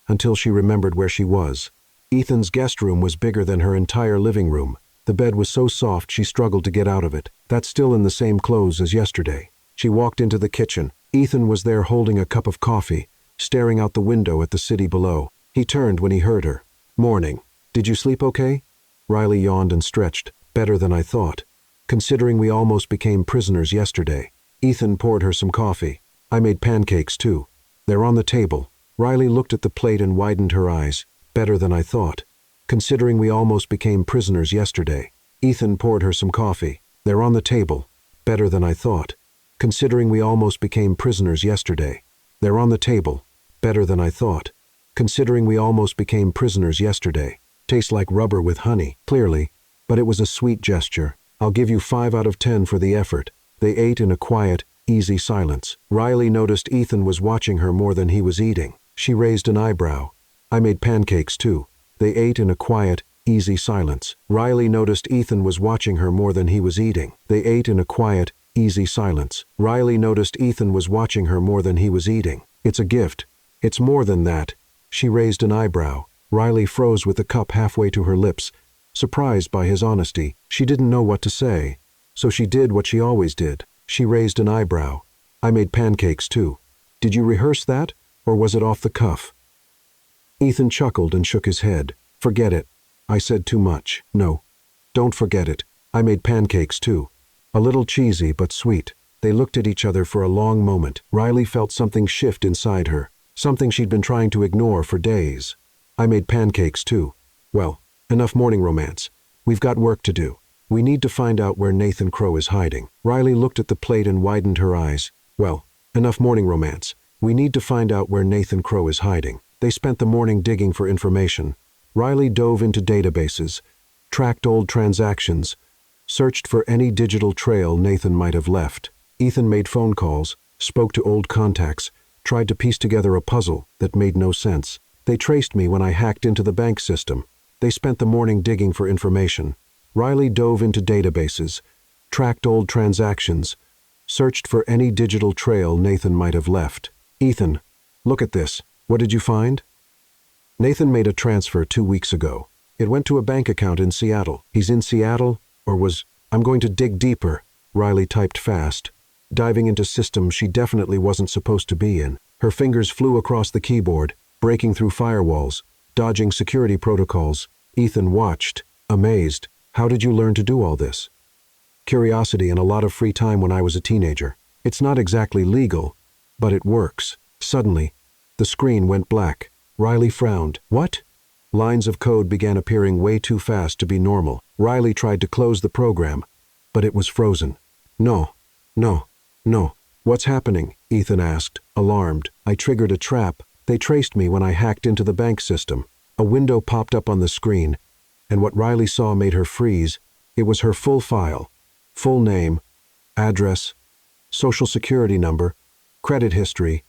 until she remembered where she was. Ethan's guest room was bigger than her entire living room. The bed was so soft she struggled to get out of it. That's still in the same clothes as yesterday. She walked into the kitchen. Ethan was there holding a cup of coffee, staring out the window at the city below. He turned when he heard her. Morning. Did you sleep okay? Riley yawned and stretched. Better than I thought. Considering we almost became prisoners yesterday. Ethan poured her some coffee. I made pancakes too. They're on the table. Riley looked at the plate and widened her eyes. Better than I thought. Considering we almost became prisoners yesterday. Ethan poured her some coffee. They're on the table. Better than I thought. Considering we almost became prisoners yesterday. They're on the table. Better than I thought. Considering we almost became prisoners yesterday. Tastes like rubber with honey, clearly, but it was a sweet gesture. I'll give you 5 out of 10 for the effort. They ate in a quiet, easy silence. Riley noticed Ethan was watching her more than he was eating. She raised an eyebrow. I made pancakes too. They ate in a quiet, easy silence. Riley noticed Ethan was watching her more than he was eating. They ate in a quiet, easy silence. Riley noticed Ethan was watching her more than he was eating. It's a gift. It's more than that. She raised an eyebrow. Riley froze with the cup halfway to her lips, surprised by his honesty. She didn't know what to say, so she did what she always did. She raised an eyebrow. I made pancakes too. Did you rehearse that? Or was it off the cuff? Ethan chuckled and shook his head. Forget it. I said too much. No. Don't forget it. I made pancakes too. A little cheesy but sweet. They looked at each other for a long moment. Riley felt something shift inside her. Something she'd been trying to ignore for days. I made pancakes too. Well, enough morning romance. We've got work to do. We need to find out where Nathan Crow is hiding. Riley looked at the plate and widened her eyes. Well, enough morning romance. We need to find out where Nathan Crow is hiding. They spent the morning digging for information. Riley dove into databases, tracked old transactions, searched for any digital trail Nathan might have left. Ethan made phone calls, spoke to old contacts, tried to piece together a puzzle that made no sense. They traced me when I hacked into the bank system. They spent the morning digging for information. Riley dove into databases, tracked old transactions, searched for any digital trail Nathan might have left. Ethan, look at this. What did you find? Nathan made a transfer 2 weeks ago. It went to a bank account in Seattle. He's in Seattle, or was... I'm going to dig deeper. Riley typed fast, diving into systems she definitely wasn't supposed to be in. Her fingers flew across the keyboard, breaking through firewalls, dodging security protocols. Ethan watched, amazed. How did you learn to do all this? Curiosity and a lot of free time when I was a teenager. It's not exactly legal, but it works. Suddenly, the screen went black. Riley frowned. What? Lines of code began appearing way too fast to be normal. Riley tried to close the program, but it was frozen. No. What's happening? Ethan asked, alarmed. I triggered a trap. They traced me when I hacked into the bank system. A window popped up on the screen, and what Riley saw made her freeze. It was her full file. Full name, address, social security number, credit history,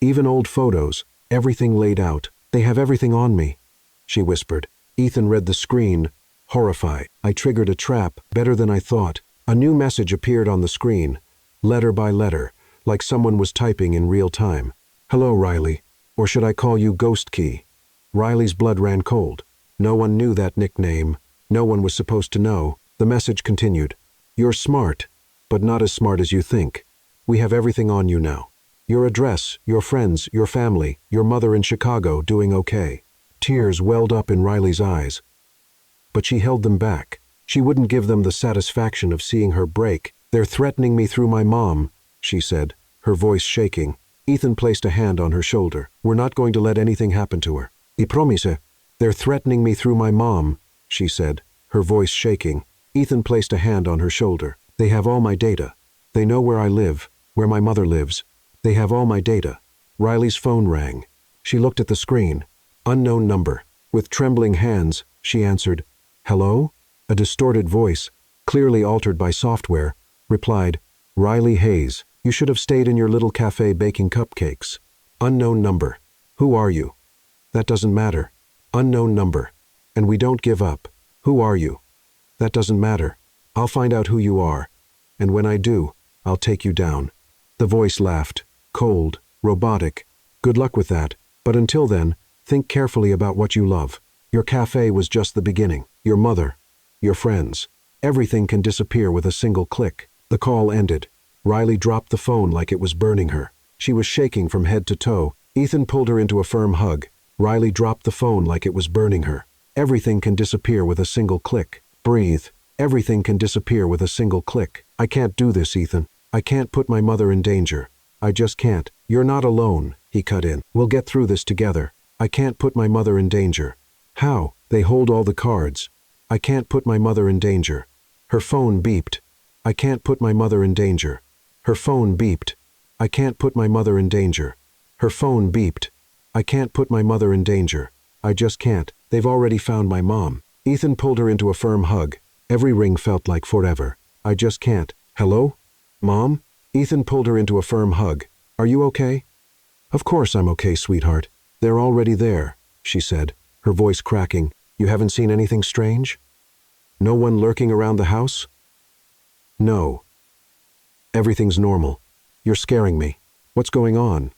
even old photos, everything laid out. They have everything on me, she whispered. Ethan read the screen, horrified. I triggered a trap, better than I thought. A new message appeared on the screen, letter by letter, like someone was typing in real time. Hello, Riley. Or should I call you Ghost Key? Riley's blood ran cold. No one knew that nickname. No one was supposed to know. The message continued. You're smart, but not as smart as you think. We have everything on you now. Your address, your friends, your family, your mother in Chicago doing okay. Tears welled up in Riley's eyes. But she held them back. She wouldn't give them the satisfaction of seeing her break. They're threatening me through my mom, she said, her voice shaking. Ethan placed a hand on her shoulder. We're not going to let anything happen to her. I promise. They're threatening me through my mom, she said, her voice shaking. Ethan placed a hand on her shoulder. They have all my data. They know where I live, where my mother lives. They have all my data. Riley's phone rang. She looked at the screen. Unknown number. With trembling hands, she answered, Hello? A distorted voice, clearly altered by software, replied, Riley Hayes, you should have stayed in your little cafe baking cupcakes. Unknown number. Who are you? That doesn't matter. Unknown number. And we don't give up. Who are you? That doesn't matter. I'll find out who you are. And when I do, I'll take you down. The voice laughed, cold, robotic. Good luck with that. But until then, think carefully about what you love. Your cafe was just the beginning. Your mother, your friends. Everything can disappear with a single click. The call ended. Riley dropped the phone like it was burning her. She was shaking from head to toe. Ethan pulled her into a firm hug. Riley dropped the phone like it was burning her. Everything can disappear with a single click. Breathe. Everything can disappear with a single click. I can't do this, Ethan. I can't put my mother in danger. I just can't. You're not alone, he cut in. We'll get through this together. I can't put my mother in danger. How? They hold all the cards. I can't put my mother in danger. Her phone beeped. I can't put my mother in danger. Her phone beeped. I can't put my mother in danger. Her phone beeped. I can't put my mother in danger. I just can't. They've already found my mom. Ethan pulled her into a firm hug. Every ring felt like forever. I just can't. Hello? Mom? Ethan pulled her into a firm hug. Are you okay? Of course I'm okay, sweetheart. They're already there, she said, her voice cracking. You haven't seen anything strange? No one lurking around the house? No. Everything's normal. You're scaring me. What's going on?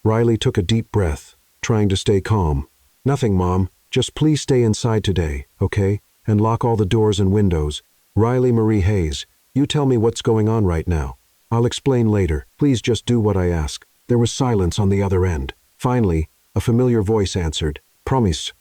Riley took a deep breath, trying to stay calm. Nothing, Mom. Just please stay inside today, okay? And lock all the doors and windows. Riley Marie Hayes, you tell me what's going on right now. I'll explain later. Please just do what I ask. There was silence on the other end. Finally, a familiar voice answered. Promise.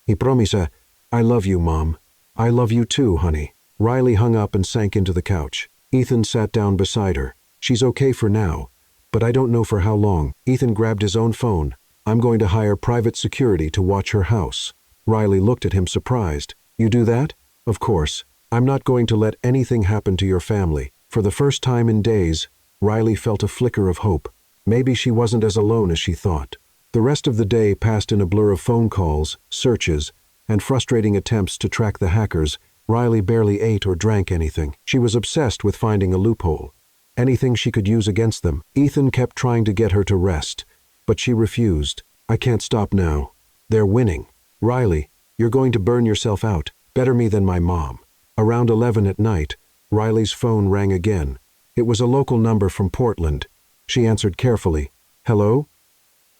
I promise. I love you, Mom. I love you too, honey. Riley hung up and sank into the couch. Ethan sat down beside her. She's okay for now, but I don't know for how long. Ethan grabbed his own phone. I'm going to hire private security to watch her house. Riley looked at him surprised. You do that? Of course. I'm not going to let anything happen to your family. For the first time in days, Riley felt a flicker of hope. Maybe she wasn't as alone as she thought. The rest of the day passed in a blur of phone calls, searches, and frustrating attempts to track the hackers. Riley barely ate or drank anything. She was obsessed with finding a loophole. Anything she could use against them. Ethan kept trying to get her to rest, but she refused. I can't stop now. They're winning. Riley, you're going to burn yourself out. Better me than my mom. Around 11 at night, Riley's phone rang again. It was a local number from Portland. She answered carefully. Hello?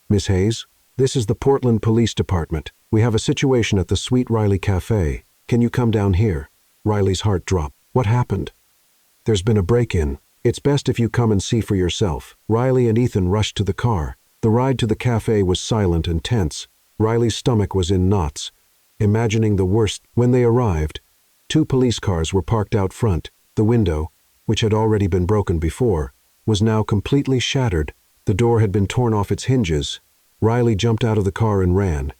Miss Hayes? This is the Portland Police Department. We have a situation at the Sweet Riley Cafe. Can you come down here? Riley's heart dropped. What happened? There's been a break-in. It's best if you come and see for yourself. Riley and Ethan rushed to the car. The ride to the cafe was silent and tense. Riley's stomach was in knots, imagining the worst. When they arrived, 2 police cars were parked out front. The window, which had already been broken before, was now completely shattered. The door had been torn off its hinges. Riley jumped out of the car and ran,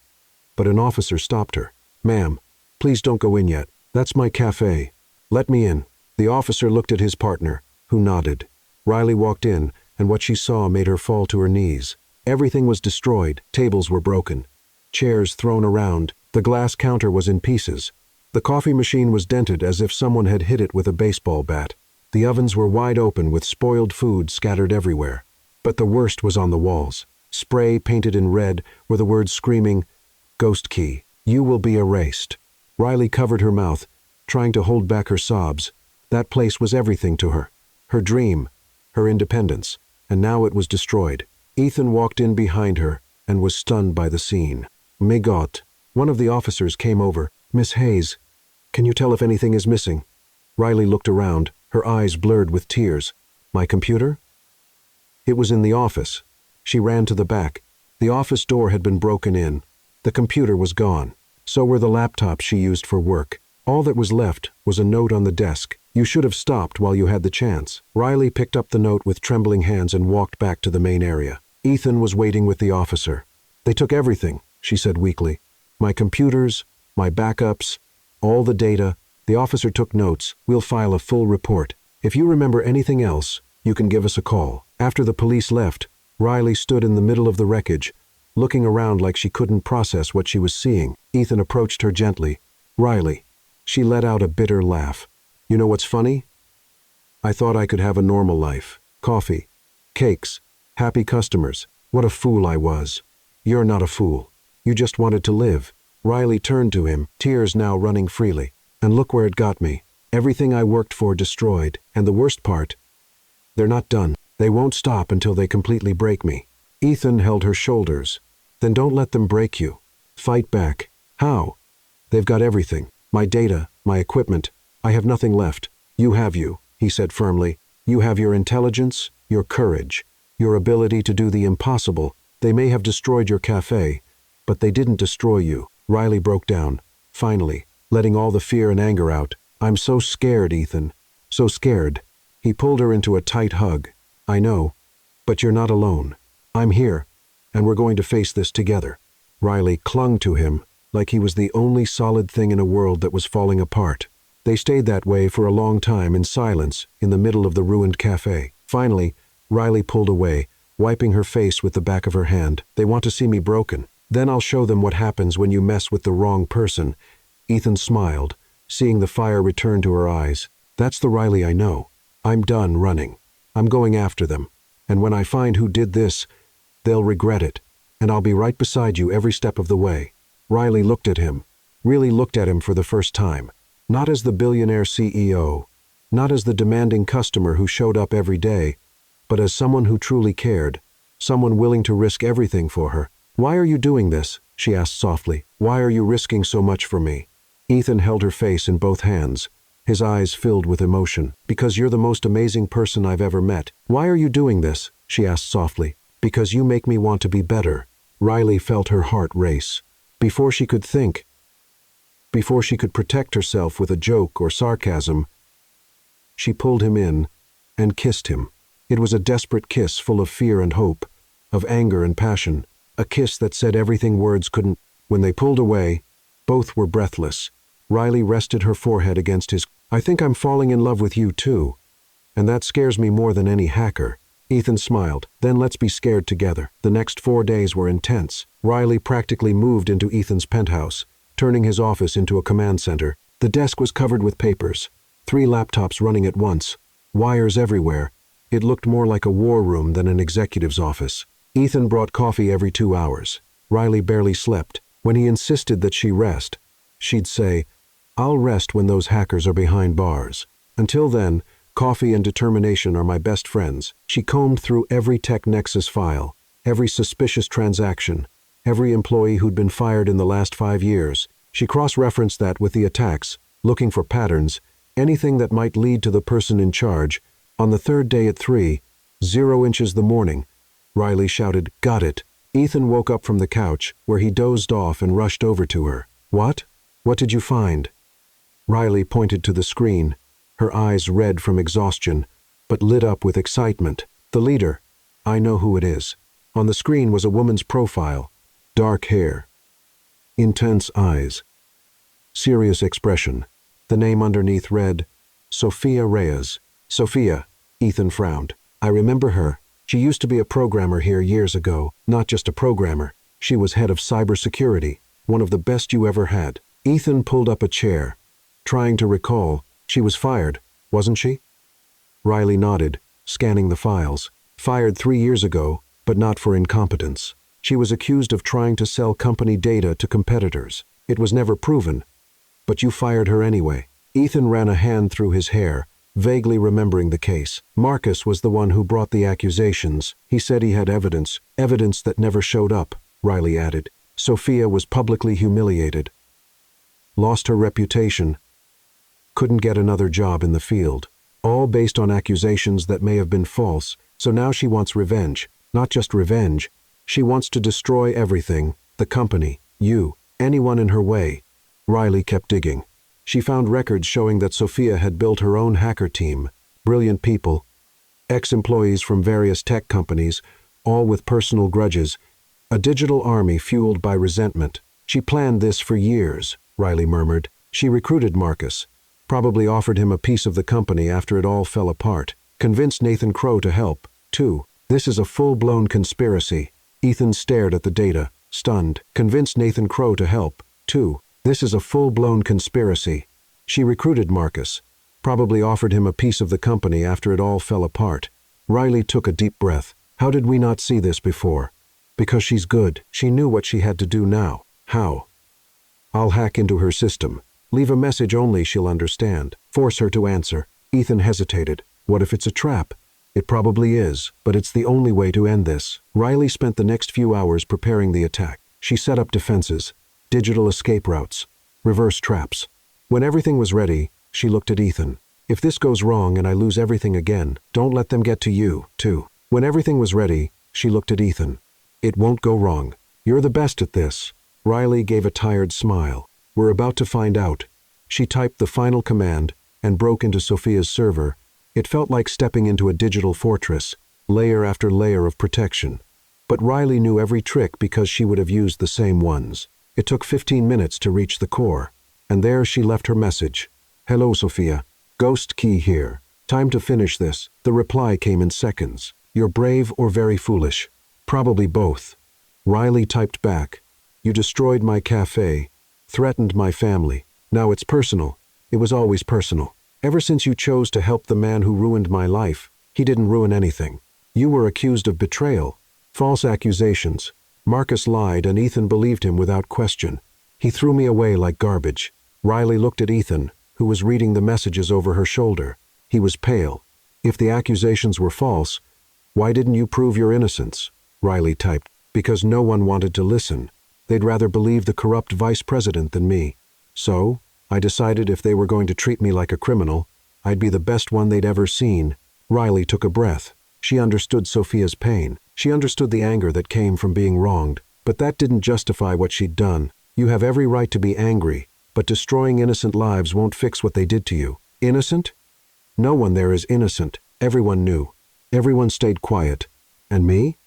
but an officer stopped her. Ma'am, please don't go in yet. That's my cafe. Let me in. The officer looked at his partner, who nodded. Riley walked in, and what she saw made her fall to her knees. Everything was destroyed. Tables were broken. Chairs thrown around. The glass counter was in pieces. The coffee machine was dented as if someone had hit it with a baseball bat. The ovens were wide open with spoiled food scattered everywhere. But the worst was on the walls. Spray painted in red were the words screaming, Ghost key. You will be erased. Riley covered her mouth, trying to hold back her sobs. That place was everything to her. Her dream, her independence, and now it was destroyed. Ethan walked in behind her and was stunned by the scene. My God. One of the officers came over. Miss Hayes, can you tell if anything is missing? Riley looked around, her eyes blurred with tears. My computer? It was in the office. She ran to the back. The office door had been broken in. The computer was gone. So were the laptops she used for work. All that was left was a note on the desk. You should have stopped while you had the chance. Riley picked up the note with trembling hands and walked back to the main area. Ethan was waiting with the officer. They took everything, she said weakly. My computers, my backups, all the data. The officer took notes. We'll file a full report. If you remember anything else, you can give us a call. After the police left, Riley stood in the middle of the wreckage, looking around like she couldn't process what she was seeing. Ethan approached her gently. Riley. She let out a bitter laugh. You know what's funny? I thought I could have a normal life. Coffee, cakes, happy customers. What a fool I was. You're not a fool. You just wanted to live. Riley turned to him, tears now running freely. And look where it got me. Everything I worked for destroyed. And the worst part, they're not done. They won't stop until they completely break me. Ethan held her shoulders. Then don't let them break you. Fight back. How? They've got everything. My data, my equipment. I have nothing left. You have you, he said firmly. You have your intelligence, your courage, your ability to do the impossible. They may have destroyed your cafe, but they didn't destroy you. Riley broke down, finally, letting all the fear and anger out. I'm so scared, Ethan. So scared. He pulled her into a tight hug. I know, but you're not alone. I'm here, and we're going to face this together. Riley clung to him like he was the only solid thing in a world that was falling apart. They stayed that way for a long time in silence in the middle of the ruined cafe. Finally, Riley pulled away, wiping her face with the back of her hand. They want to see me broken. Then I'll show them what happens when you mess with the wrong person. Ethan smiled, seeing the fire return to her eyes. That's the Riley I know. I'm done running. I'm going after them. And when I find who did this, they'll regret it. And I'll be right beside you every step of the way. Riley looked at him, really looked at him for the first time. Not as the billionaire CEO, not as the demanding customer who showed up every day, but as someone who truly cared, someone willing to risk everything for her. Why are you doing this? She asked softly. Why are you risking so much for me? Ethan held her face in both hands, his eyes filled with emotion. Because you're the most amazing person I've ever met. Why are you doing this? She asked softly. Because you make me want to be better. Riley felt her heart race. Before she could think, before she could protect herself with a joke or sarcasm, she pulled him in and kissed him. It was a desperate kiss full of fear and hope, of anger and passion, a kiss that said everything words couldn't. When they pulled away, both were breathless. Riley rested her forehead against his. I think I'm falling in love with you too. And that scares me more than any hacker. Ethan smiled. Then let's be scared together. The next 4 days were intense. Riley practically moved into Ethan's penthouse, turning his office into a command center. The desk was covered with papers, 3 laptops running at once, wires everywhere. It looked more like a war room than an executive's office. Ethan brought coffee every 2 hours. Riley barely slept. When he insisted that she rest, she'd say, "I'll rest when those hackers are behind bars. Until then, coffee and determination are my best friends." She combed through every Tech Nexus file, every suspicious transaction, every employee who'd been fired in the last 5 years. She cross-referenced that with the attacks, looking for patterns, anything that might lead to the person in charge. On the 3rd day at 3:00 the morning, Riley shouted, "Got it." Ethan woke up from the couch, where he dozed off, and rushed over to her. "What? What did you find?" Riley pointed to the screen, her eyes red from exhaustion, but lit up with excitement. "The leader. I know who it is." On the screen was a woman's profile. Dark hair. Intense eyes. Serious expression. The name underneath read, Sophia Reyes. "Sophia," Ethan frowned. "I remember her. She used to be a programmer here years ago. Not just a programmer. She was head of cybersecurity, one of the best you ever had." Ethan pulled up a chair, trying to recall. "She was fired, wasn't she?" Riley nodded, scanning the files. "Fired 3 years ago, but not for incompetence. She was accused of trying to sell company data to competitors. It was never proven. But you fired her anyway." Ethan ran a hand through his hair, vaguely remembering the case. "Marcus was the one who brought the accusations. He said he had evidence that never showed up," Riley added. "Sophia was publicly humiliated. Lost her reputation. Couldn't get another job in the field. All based on accusations that may have been false. So now she wants revenge. Not just revenge. She wants to destroy everything. The company, you, anyone in her way." Riley kept digging. She found records showing that Sophia had built her own hacker team. Brilliant people. Ex-employees from various tech companies, all with personal grudges. A digital army fueled by resentment. "She planned this for years," Riley murmured. "She recruited Marcus. Probably offered him a piece of the company after it all fell apart. Convinced Nathan Crow to help, too. This is a full-blown conspiracy." Ethan stared at the data, stunned. "Convinced Nathan Crow to help, too. This is a full-blown conspiracy. She recruited Marcus. Probably offered him a piece of the company after it all fell apart." Riley took a deep breath. "How did we not see this before?" "Because she's good." She knew what she had to do now. "How?" "I'll hack into her system. Leave a message only she'll understand. Force her to answer." Ethan hesitated. "What if it's a trap?" "It probably is, but it's the only way to end this." Riley spent the next few hours preparing the attack. She set up defenses, digital escape routes, reverse traps. When everything was ready, she looked at Ethan. "If this goes wrong and I lose everything again, don't let them get to you, too." When everything was ready, she looked at Ethan. "It won't go wrong. You're the best at this." Riley gave a tired smile. "We're about to find out." She typed the final command and broke into Sophia's server. It felt like stepping into a digital fortress, layer after layer of protection. But Riley knew every trick because she would have used the same ones. It took 15 minutes to reach the core, and there she left her message. "Hello, Sophia. Ghost key here. Time to finish this." The reply came in seconds. "You're brave or very foolish." "Probably both." Riley typed back. "You destroyed my cafe, threatened my family. Now it's personal. It was always personal. Ever since you chose to help the man who ruined my life, he didn't ruin anything. You were accused of betrayal, false accusations. Marcus lied and Ethan believed him without question. He threw me away like garbage." Riley looked at Ethan, who was reading the messages over her shoulder. He was pale. "If the accusations were false, why didn't you prove your innocence?" Riley typed. "Because no one wanted to listen. They'd rather believe the corrupt vice president than me. So, I decided if they were going to treat me like a criminal, I'd be the best one they'd ever seen." Riley took a breath. She understood Sophia's pain. She understood the anger that came from being wronged, but that didn't justify what she'd done. You have every right to be angry, but destroying innocent lives won't fix what they did to you. Innocent? No one there is innocent. Everyone knew. Everyone stayed quiet. And me?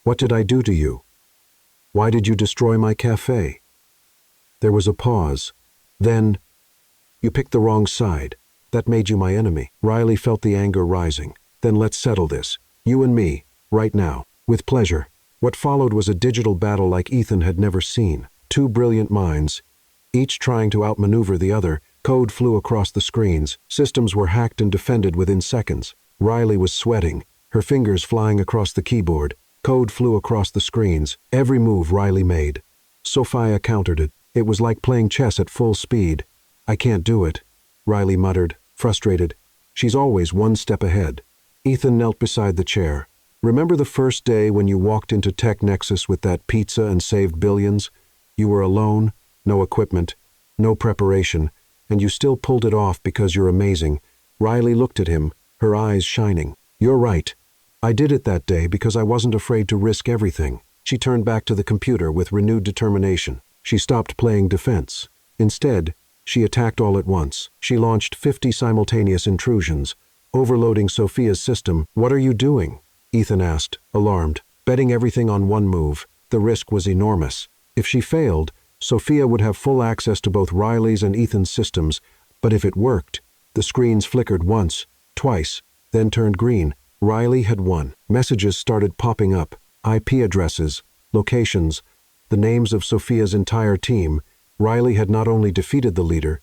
What did I do to you? Why did you destroy my cafe? There was a pause. Then, you picked the wrong side. That made you my enemy. Riley felt the anger rising. Then let's settle this. You and me, right now. With pleasure. What followed was a digital battle like Ethan had never seen. Two brilliant minds, each trying to outmaneuver the other. Code flew across the screens. Systems were hacked and defended within seconds. Riley was sweating, her fingers flying across the keyboard. Code flew across the screens. Every move Riley made. Sophia countered it. It was like playing chess at full speed. I can't do it, Riley muttered, frustrated. She's always one step ahead. Ethan knelt beside the chair. Remember the first day when you walked into Tech Nexus with that pizza and saved billions? You were alone, no equipment, no preparation, and you still pulled it off because you're amazing. Riley looked at him, her eyes shining. You're right. I did it that day because I wasn't afraid to risk everything. She turned back to the computer with renewed determination. She stopped playing defense. Instead, she attacked all at once. She launched 50 simultaneous intrusions, overloading Sophia's system. What are you doing? Ethan asked, alarmed. Betting everything on one move. The risk was enormous. If she failed, Sophia would have full access to both Riley's and Ethan's systems, but if it worked, the screens flickered once, twice, then turned green. Riley had won. Messages started popping up, IP addresses, locations, the names of Sophia's entire team. Riley had not only defeated the leader,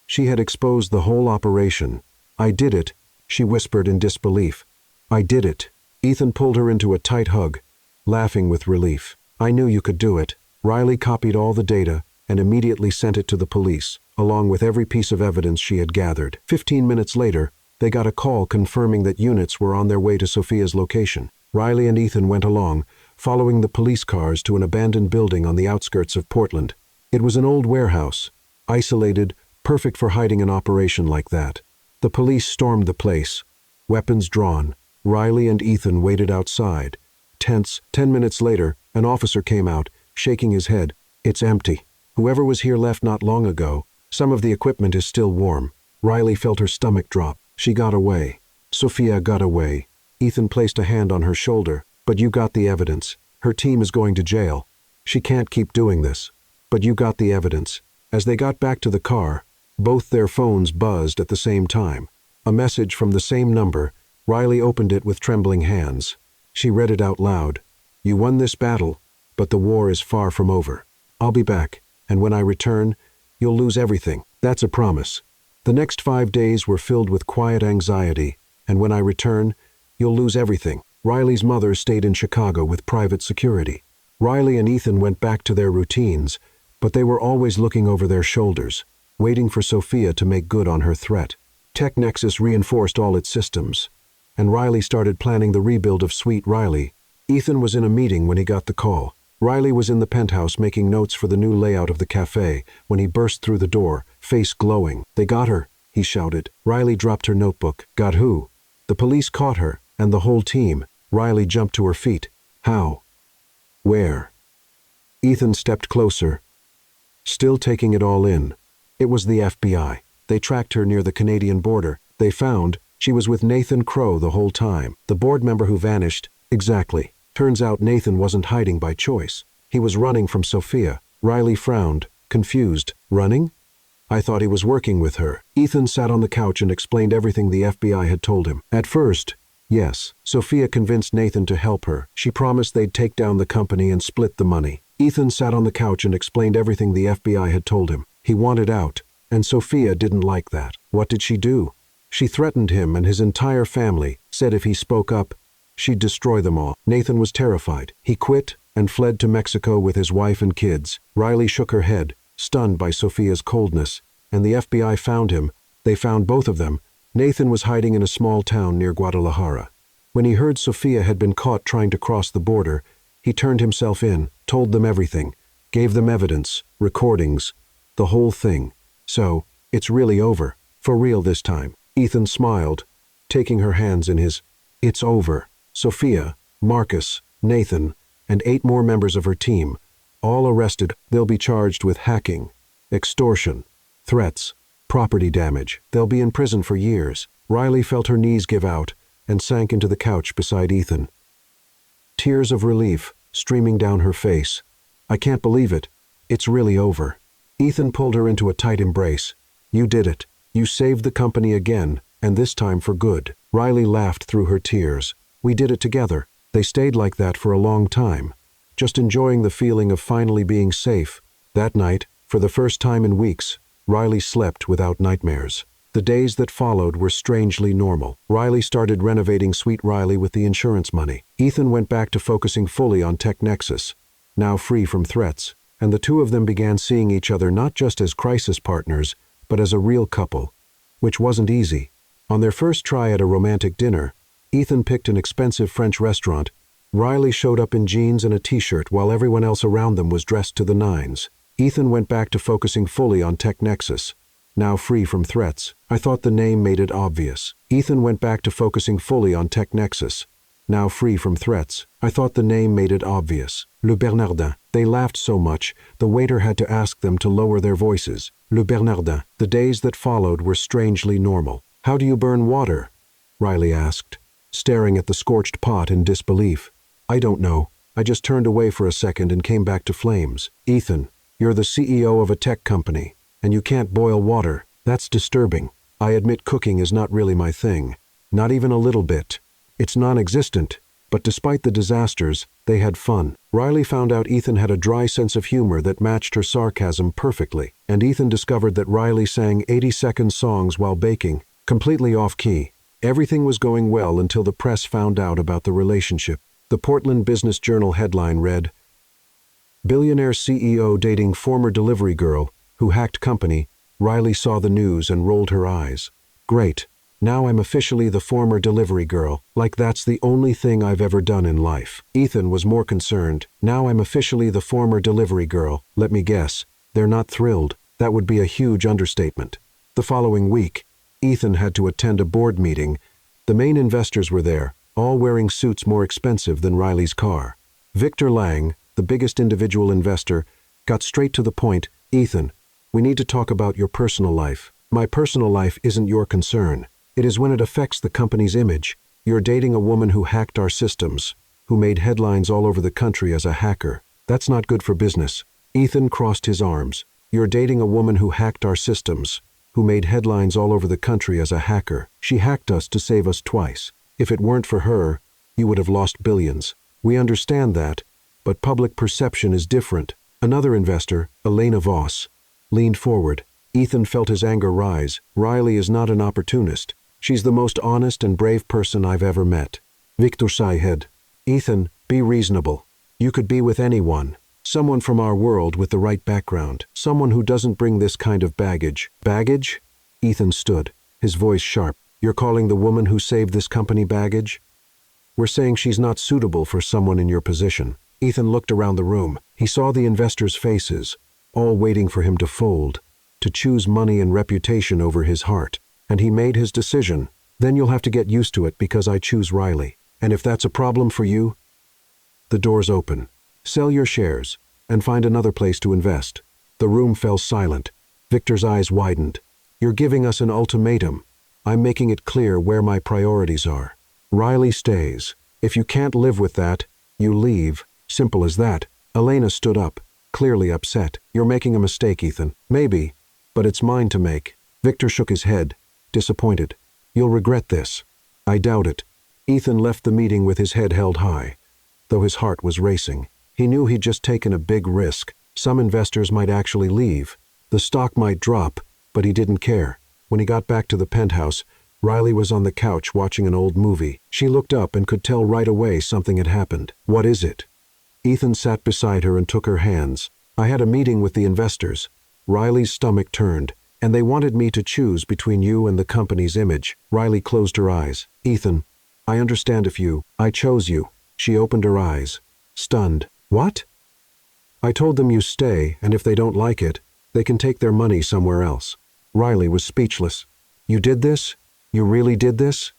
she had exposed the whole operation. I did it, she whispered in disbelief. I did it. Ethan pulled her into a tight hug, laughing with relief. I knew you could do it. Riley copied all the data and immediately sent it to the police, along with every piece of evidence she had gathered. 15 minutes later, they got a call confirming that units were on their way to Sophia's location. Riley and Ethan went along, following the police cars to an abandoned building on the outskirts of Portland. It was an old warehouse, isolated, perfect for hiding an operation like that. The police stormed the place, weapons drawn. Riley and Ethan waited outside. Tense. 10 minutes later, an officer came out, shaking his head. It's empty. Whoever was here left not long ago. Some of the equipment is still warm. Riley felt her stomach drop. She got away. Sophia got away. Ethan placed a hand on her shoulder. But you got the evidence. Her team is going to jail. She can't keep doing this. But you got the evidence. As they got back to the car, both their phones buzzed at the same time. A message from the same number. Riley opened it with trembling hands. She read it out loud. You won this battle, but the war is far from over. I'll be back, and when I return, you'll lose everything. That's a promise. The next 5 days were filled with quiet anxiety, and when I return, you'll lose everything. Riley's mother stayed in Chicago with private security. Riley and Ethan went back to their routines, but they were always looking over their shoulders, waiting for Sophia to make good on her threat. Tech Nexus reinforced all its systems, and Riley started planning the rebuild of Sweet Riley. Ethan was in a meeting when he got the call. Riley was in the penthouse making notes for the new layout of the cafe when he burst through the door, face glowing. They got her, he shouted. Riley dropped her notebook. Got who? The police caught her, and the whole team. Riley jumped to her feet. How? Where? Ethan stepped closer, still taking it all in. It was the FBI. They tracked her near the Canadian border. They found she was with Nathan Crow the whole time, the board member who vanished. Exactly. Turns out Nathan wasn't hiding by choice. He was running from Sophia. Riley frowned, confused. Running? I thought he was working with her. Ethan sat on the couch and explained everything the FBI had told him. At first, yes, Sophia convinced Nathan to help her. She promised they'd take down the company and split the money. Ethan sat on the couch and explained everything the FBI had told him. He wanted out, and Sophia didn't like that. What did she do? She threatened him and his entire family, said if he spoke up, she'd destroy them all. Nathan was terrified. He quit and fled to Mexico with his wife and kids. Riley shook her head, stunned by Sophia's coldness, and the FBI found him. They found both of them. Nathan was hiding in a small town near Guadalajara. When he heard Sophia had been caught trying to cross the border, he turned himself in, told them everything, gave them evidence, recordings, the whole thing. So, it's really over. For real this time. Ethan smiled, taking her hands in his. It's over. Sophia, Marcus, Nathan, and 8 more members of her team, all arrested. They'll be charged with hacking, extortion, threats, property damage. They'll be in prison for years. Riley felt her knees give out and sank into the couch beside Ethan. Tears of relief streaming down her face. I can't believe it. It's really over. Ethan pulled her into a tight embrace. You did it. You saved the company again, and this time for good. Riley laughed through her tears. We did it together. They stayed like that for a long time, just enjoying the feeling of finally being safe. That night, for the first time in weeks, Riley slept without nightmares. The days that followed were strangely normal. Riley started renovating Sweet Riley with the insurance money. Ethan went back to focusing fully on TechNexus, now free from threats, and the two of them began seeing each other not just as crisis partners, but as a real couple, which wasn't easy. On their first try at a romantic dinner, Ethan picked an expensive French restaurant. Riley showed up in jeans and a t-shirt while everyone else around them was dressed to the nines. Ethan went back to focusing fully on TechNexus, now free from threats. I thought the name made it obvious. Ethan went back to focusing fully on TechNexus, now free from threats. I thought the name made it obvious. Le Bernardin. They laughed so much, the waiter had to ask them to lower their voices. Le Bernardin. The days that followed were strangely normal. How do you burn water? Riley asked, staring at the scorched pot in disbelief. I don't know. I just turned away for a second and came back to flames. Ethan, you're the CEO of a tech company, and you can't boil water. That's disturbing. I admit cooking is not really my thing. Not even a little bit. It's non-existent. But despite the disasters, they had fun. Riley found out Ethan had a dry sense of humor that matched her sarcasm perfectly, and Ethan discovered that Riley sang 80-second songs while baking, completely off-key. Everything was going well until the press found out about the relationship. The Portland Business Journal headline read, "Billionaire CEO dating former delivery girl who hacked company." Riley saw the news and rolled her eyes. Great. Now I'm officially the former delivery girl, like that's the only thing I've ever done in life. Ethan was more concerned. Now I'm officially the former delivery girl. Let me guess, they're not thrilled. That would be a huge understatement. The following week, Ethan had to attend a board meeting. The main investors were there, all wearing suits more expensive than Riley's car. Victor Lang, the biggest individual investor, got straight to the point. Ethan, we need to talk about your personal life. My personal life isn't your concern. It is when it affects the company's image. You're dating a woman who hacked our systems, who made headlines all over the country as a hacker. That's not good for business. Ethan crossed his arms. You're dating a woman who hacked our systems, who made headlines all over the country as a hacker. She hacked us to save us twice. If it weren't for her, you would have lost billions. We understand that, but public perception is different. Another investor, Elena Voss, leaned forward. Ethan felt his anger rise. Riley is not an opportunist. She's the most honest and brave person I've ever met. Victor sighed. Ethan, be reasonable. You could be with anyone. Someone from our world with the right background. Someone who doesn't bring this kind of baggage. Baggage? Ethan stood, his voice sharp. You're calling the woman who saved this company baggage? We're saying she's not suitable for someone in your position. Ethan looked around the room. He saw the investors' faces, all waiting for him to fold, to choose money and reputation over his heart. And he made his decision. Then you'll have to get used to it because I choose Riley. And if that's a problem for you, the door's open. Sell your shares and find another place to invest. The room fell silent. Victor's eyes widened. You're giving us an ultimatum. I'm making it clear where my priorities are. Riley stays. If you can't live with that, you leave. Simple as that. Elena stood up, clearly upset. You're making a mistake, Ethan. Maybe, but it's mine to make. Victor shook his head, disappointed. You'll regret this. I doubt it. Ethan left the meeting with his head held high, though his heart was racing. He knew he'd just taken a big risk. Some investors might actually leave. The stock might drop, but he didn't care. When he got back to the penthouse, Riley was on the couch watching an old movie. She looked up and could tell right away something had happened. What is it? Ethan sat beside her and took her hands. I had a meeting with the investors. Riley's stomach turned, and they wanted me to choose between you and the company's image. Riley closed her eyes. Ethan, I understand if you. I chose you. She opened her eyes, stunned. What? I told them you stay, and if they don't like it, they can take their money somewhere else. Riley was speechless. You did this? You really did this?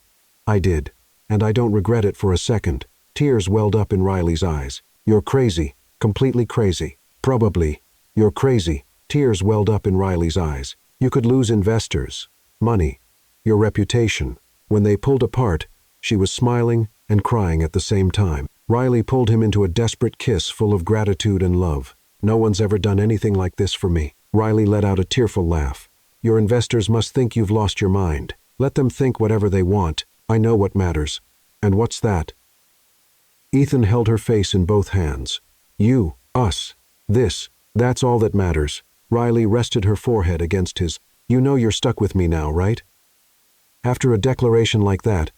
I did, and I don't regret it for a second. Tears welled up in Riley's eyes. "You're crazy. Completely crazy." "Probably. You're crazy." Tears welled up in Riley's eyes. "You could lose investors, money, your reputation." When they pulled apart, she was smiling and crying at the same time. Riley pulled him into a desperate kiss full of gratitude and love. "No one's ever done anything like this for me." Riley let out a tearful laugh. "Your investors must think you've lost your mind. Let them think whatever they want. I know what matters." "And what's that?" Ethan held her face in both hands. "You, us, this, that's all that matters." Riley rested her forehead against his. "You know you're stuck with me now, right? After a declaration like that,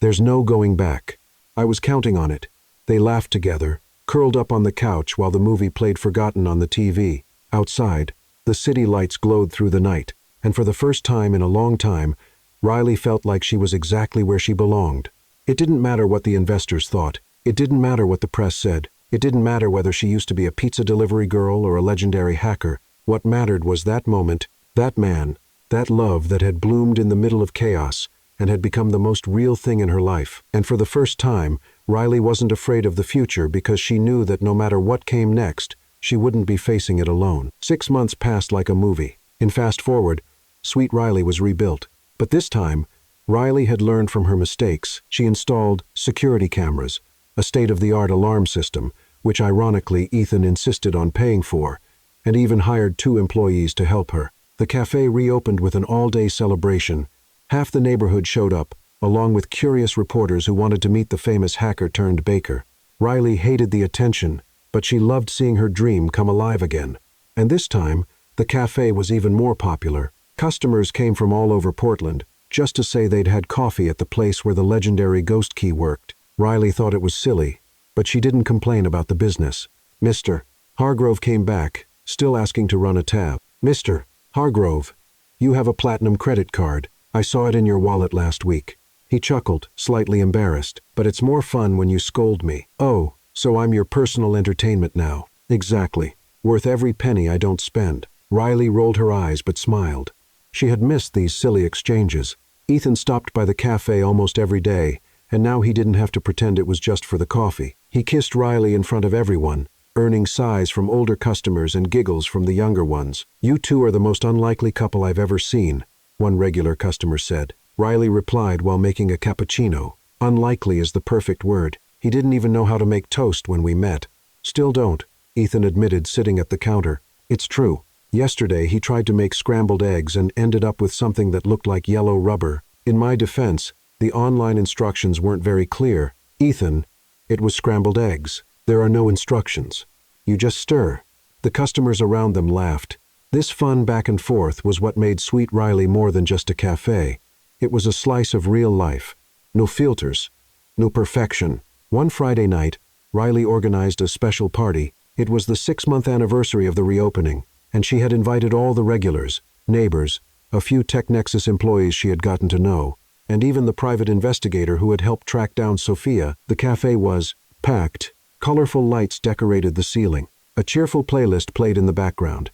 there's no going back." "I was counting on it." They laughed together, curled up on the couch while the movie played Forgotten on the TV. Outside, the city lights glowed through the night, and for the first time in a long time, Riley felt like she was exactly where she belonged. It didn't matter what the investors thought. It didn't matter what the press said. It didn't matter whether she used to be a pizza delivery girl or a legendary hacker. What mattered was that moment, that man, that love that had bloomed in the middle of chaos and had become the most real thing in her life. And for the first time, Riley wasn't afraid of the future because she knew that no matter what came next, she wouldn't be facing it alone. 6 months passed like a movie. In fast forward, Sweet Riley was rebuilt. But this time, Riley had learned from her mistakes. She installed security cameras, a state-of-the-art alarm system, which ironically Ethan insisted on paying for, and even hired 2 employees to help her. The cafe reopened with an all-day celebration. Half the neighborhood showed up, along with curious reporters who wanted to meet the famous hacker-turned-baker. Riley hated the attention, but she loved seeing her dream come alive again. And this time, the cafe was even more popular. Customers came from all over Portland, just to say they'd had coffee at the place where the legendary Ghost Key worked. Riley thought it was silly, but she didn't complain about the business. "Mr. Hargrove came back, still asking to run a tab." "Mr. Hargrove, you have a platinum credit card. I saw it in your wallet last week." He chuckled, slightly embarrassed. "But it's more fun when you scold me." "Oh, so I'm your personal entertainment now." "Exactly. Worth every penny I don't spend." Riley rolled her eyes but smiled. She had missed these silly exchanges. Ethan stopped by the cafe almost every day, and now he didn't have to pretend it was just for the coffee. He kissed Riley in front of everyone, earning sighs from older customers and giggles from the younger ones. "You two are the most unlikely couple I've ever seen," one regular customer said. Riley replied while making a cappuccino. "Unlikely is the perfect word. He didn't even know how to make toast when we met." "Still don't," Ethan admitted, sitting at the counter. "It's true. Yesterday he tried to make scrambled eggs and ended up with something that looked like yellow rubber. In my defense, the online instructions weren't very clear." "Ethan, it was scrambled eggs. There are no instructions. You just stir." The customers around them laughed. This fun back and forth was what made Sweet Riley more than just a cafe. It was a slice of real life. No filters. No perfection. One Friday night, Riley organized a special party. It was the 6-month anniversary of the reopening, and she had invited all the regulars, neighbors, a few TechNexus employees she had gotten to know, and even the private investigator who had helped track down Sophia. The cafe was packed. Colorful lights decorated the ceiling. A cheerful playlist played in the background.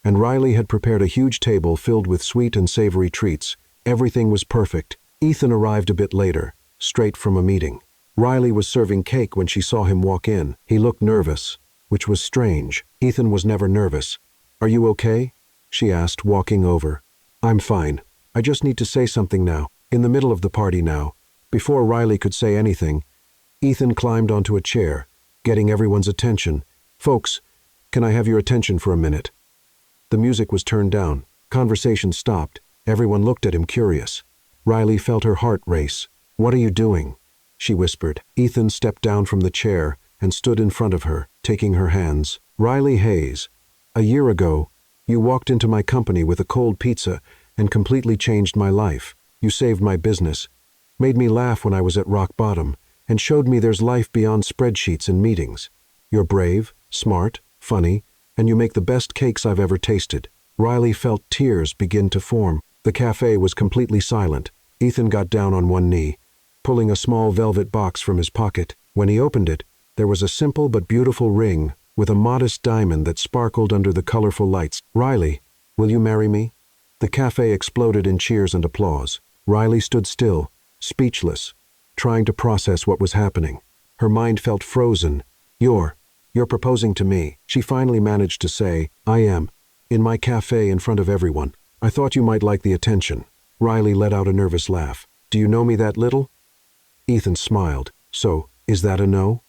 And Riley had prepared a huge table filled with sweet and savory treats. Everything was perfect. Ethan arrived a bit later, straight from a meeting. Riley was serving cake when she saw him walk in. He looked nervous, which was strange. Ethan was never nervous. "Are you okay?" she asked, walking over. "I'm fine. I just need to say something now." In the middle of the party now, before Riley could say anything, Ethan climbed onto a chair, getting everyone's attention. "Folks, can I have your attention for a minute?" The music was turned down. Conversation stopped. Everyone looked at him curious. Riley felt her heart race. "What are you doing?" she whispered. Ethan stepped down from the chair and stood in front of her, taking her hands. "Riley Hayes, a year ago, you walked into my company with a cold pizza and completely changed my life. You saved my business, made me laugh when I was at rock bottom, and showed me there's life beyond spreadsheets and meetings. You're brave, smart, funny, and you make the best cakes I've ever tasted." Riley felt tears begin to form. The cafe was completely silent. Ethan got down on one knee, pulling a small velvet box from his pocket. When he opened it, there was a simple but beautiful ring with a modest diamond that sparkled under the colorful lights. "Riley, will you marry me?" The cafe exploded in cheers and applause. Riley stood still, speechless, trying to process what was happening. Her mind felt frozen. You're proposing to me," she finally managed to say. "I am. In my cafe in front of everyone. I thought you might like the attention." Riley let out a nervous laugh. "Do you know me that little?" Ethan smiled. "So, is that a no?"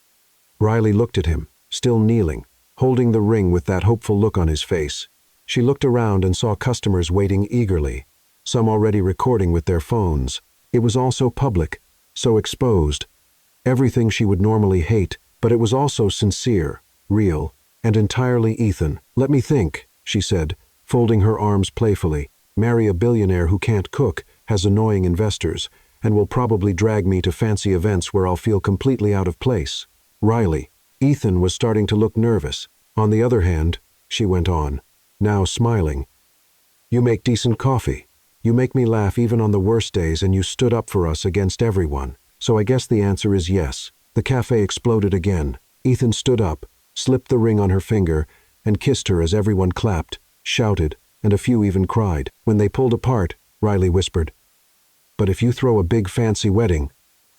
Riley looked at him, still kneeling, holding the ring with that hopeful look on his face. She looked around and saw customers waiting eagerly, some already recording with their phones. It was all so public, so exposed. Everything she would normally hate, but it was also sincere, real, and entirely Ethan. "Let me think," she said, folding her arms playfully. "Marry a billionaire who can't cook, has annoying investors, and will probably drag me to fancy events where I'll feel completely out of place." Riley. Ethan was starting to look nervous. "On the other hand," she went on, now smiling, "you make decent coffee. You make me laugh even on the worst days, and you stood up for us against everyone. So I guess the answer is yes." The cafe exploded again. Ethan stood up, slipped the ring on her finger, and kissed her as everyone clapped, shouted, and a few even cried. "When they pulled apart," Riley whispered, "but if you throw a big fancy wedding,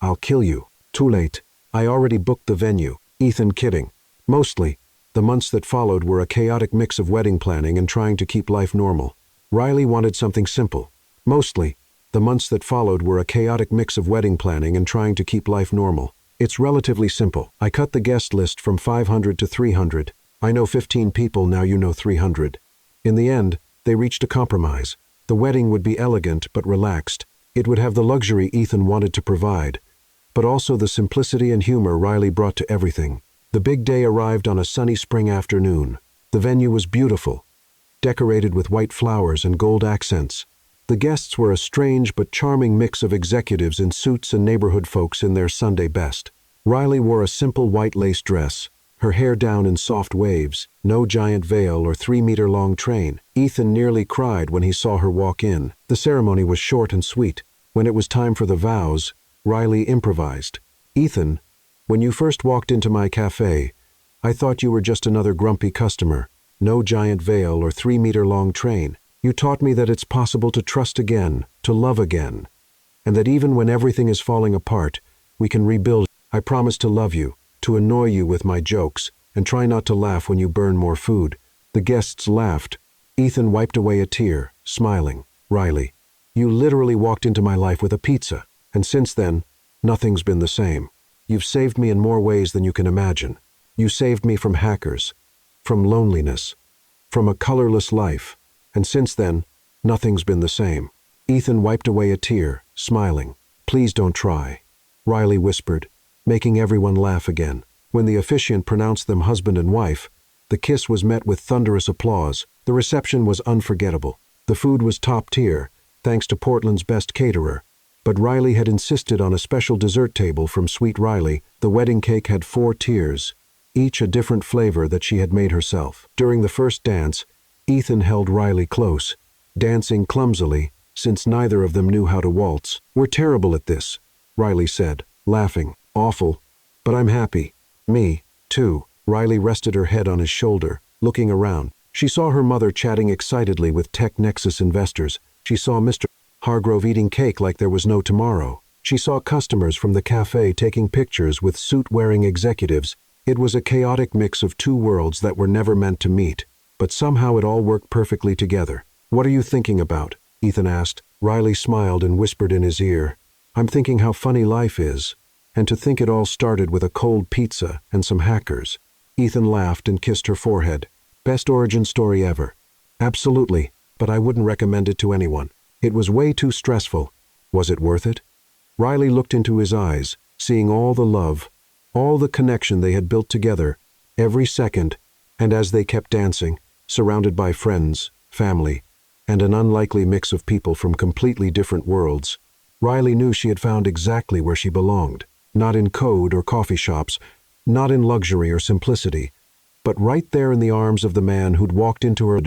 I'll kill you." "Too late. I already booked the venue." Ethan kidding. Mostly, the months that followed were a chaotic mix of wedding planning and trying to keep life normal. Riley wanted something simple. Mostly, the months that followed were a chaotic mix of wedding planning and trying to keep life normal. "It's relatively simple. I cut the guest list from 500 to 300. I know 15 people, now you know 300. In the end, they reached a compromise. The wedding would be elegant but relaxed. It would have the luxury Ethan wanted to provide, but also the simplicity and humor Riley brought to everything. The big day arrived on a sunny spring afternoon. The venue was beautiful, decorated with white flowers and gold accents. The guests were a strange but charming mix of executives in suits and neighborhood folks in their Sunday best. Riley wore a simple white lace dress, her hair down in soft waves, no giant veil or 3-meter-long train. Ethan nearly cried when he saw her walk in. The ceremony was short and sweet. When it was time for the vows, Riley improvised. "Ethan, when you first walked into my cafe, I thought you were just another grumpy customer. No giant veil or 3-meter-long train. You taught me that it's possible to trust again, to love again, and that even when everything is falling apart, we can rebuild. I promise to love you, to annoy you with my jokes, and try not to laugh when you burn more food." The guests laughed. Ethan wiped away a tear, smiling. "Riley, you literally walked into my life with a pizza, and since then, nothing's been the same. You've saved me in more ways than you can imagine. You saved me from hackers, from loneliness, from a colorless life. And since then, nothing's been the same." Ethan wiped away a tear, smiling. "Please don't try," Riley whispered, making everyone laugh again. When the officiant pronounced them husband and wife, the kiss was met with thunderous applause. The reception was unforgettable. The food was top tier, thanks to Portland's best caterer. But Riley had insisted on a special dessert table from Sweet Riley. The wedding cake had 4 tiers, each a different flavor that she had made herself. During the first dance, Ethan held Riley close, dancing clumsily, since neither of them knew how to waltz. "We're terrible at this," Riley said, laughing. "Awful, but I'm happy. Me, too." Riley rested her head on his shoulder, looking around. She saw her mother chatting excitedly with Tech Nexus investors. She saw Mr. Hargrove eating cake like there was no tomorrow. She saw customers from the cafe taking pictures with suit-wearing executives. It was a chaotic mix of 2 worlds that were never meant to meet, but somehow it all worked perfectly together. "What are you thinking about?" Ethan asked. Riley smiled and whispered in his ear, "I'm thinking how funny life is, and to think it all started with a cold pizza and some hackers." Ethan laughed and kissed her forehead. "Best origin story ever." "Absolutely, but I wouldn't recommend it to anyone. It was way too stressful." "Was it worth it?" Riley looked into his eyes, seeing all the love, all the connection they had built together, every second, and as they kept dancing, surrounded by friends, family, and an unlikely mix of people from completely different worlds, Riley knew she had found exactly where she belonged. Not in code or coffee shops, not in luxury or simplicity, but right there in the arms of the man who'd walked into her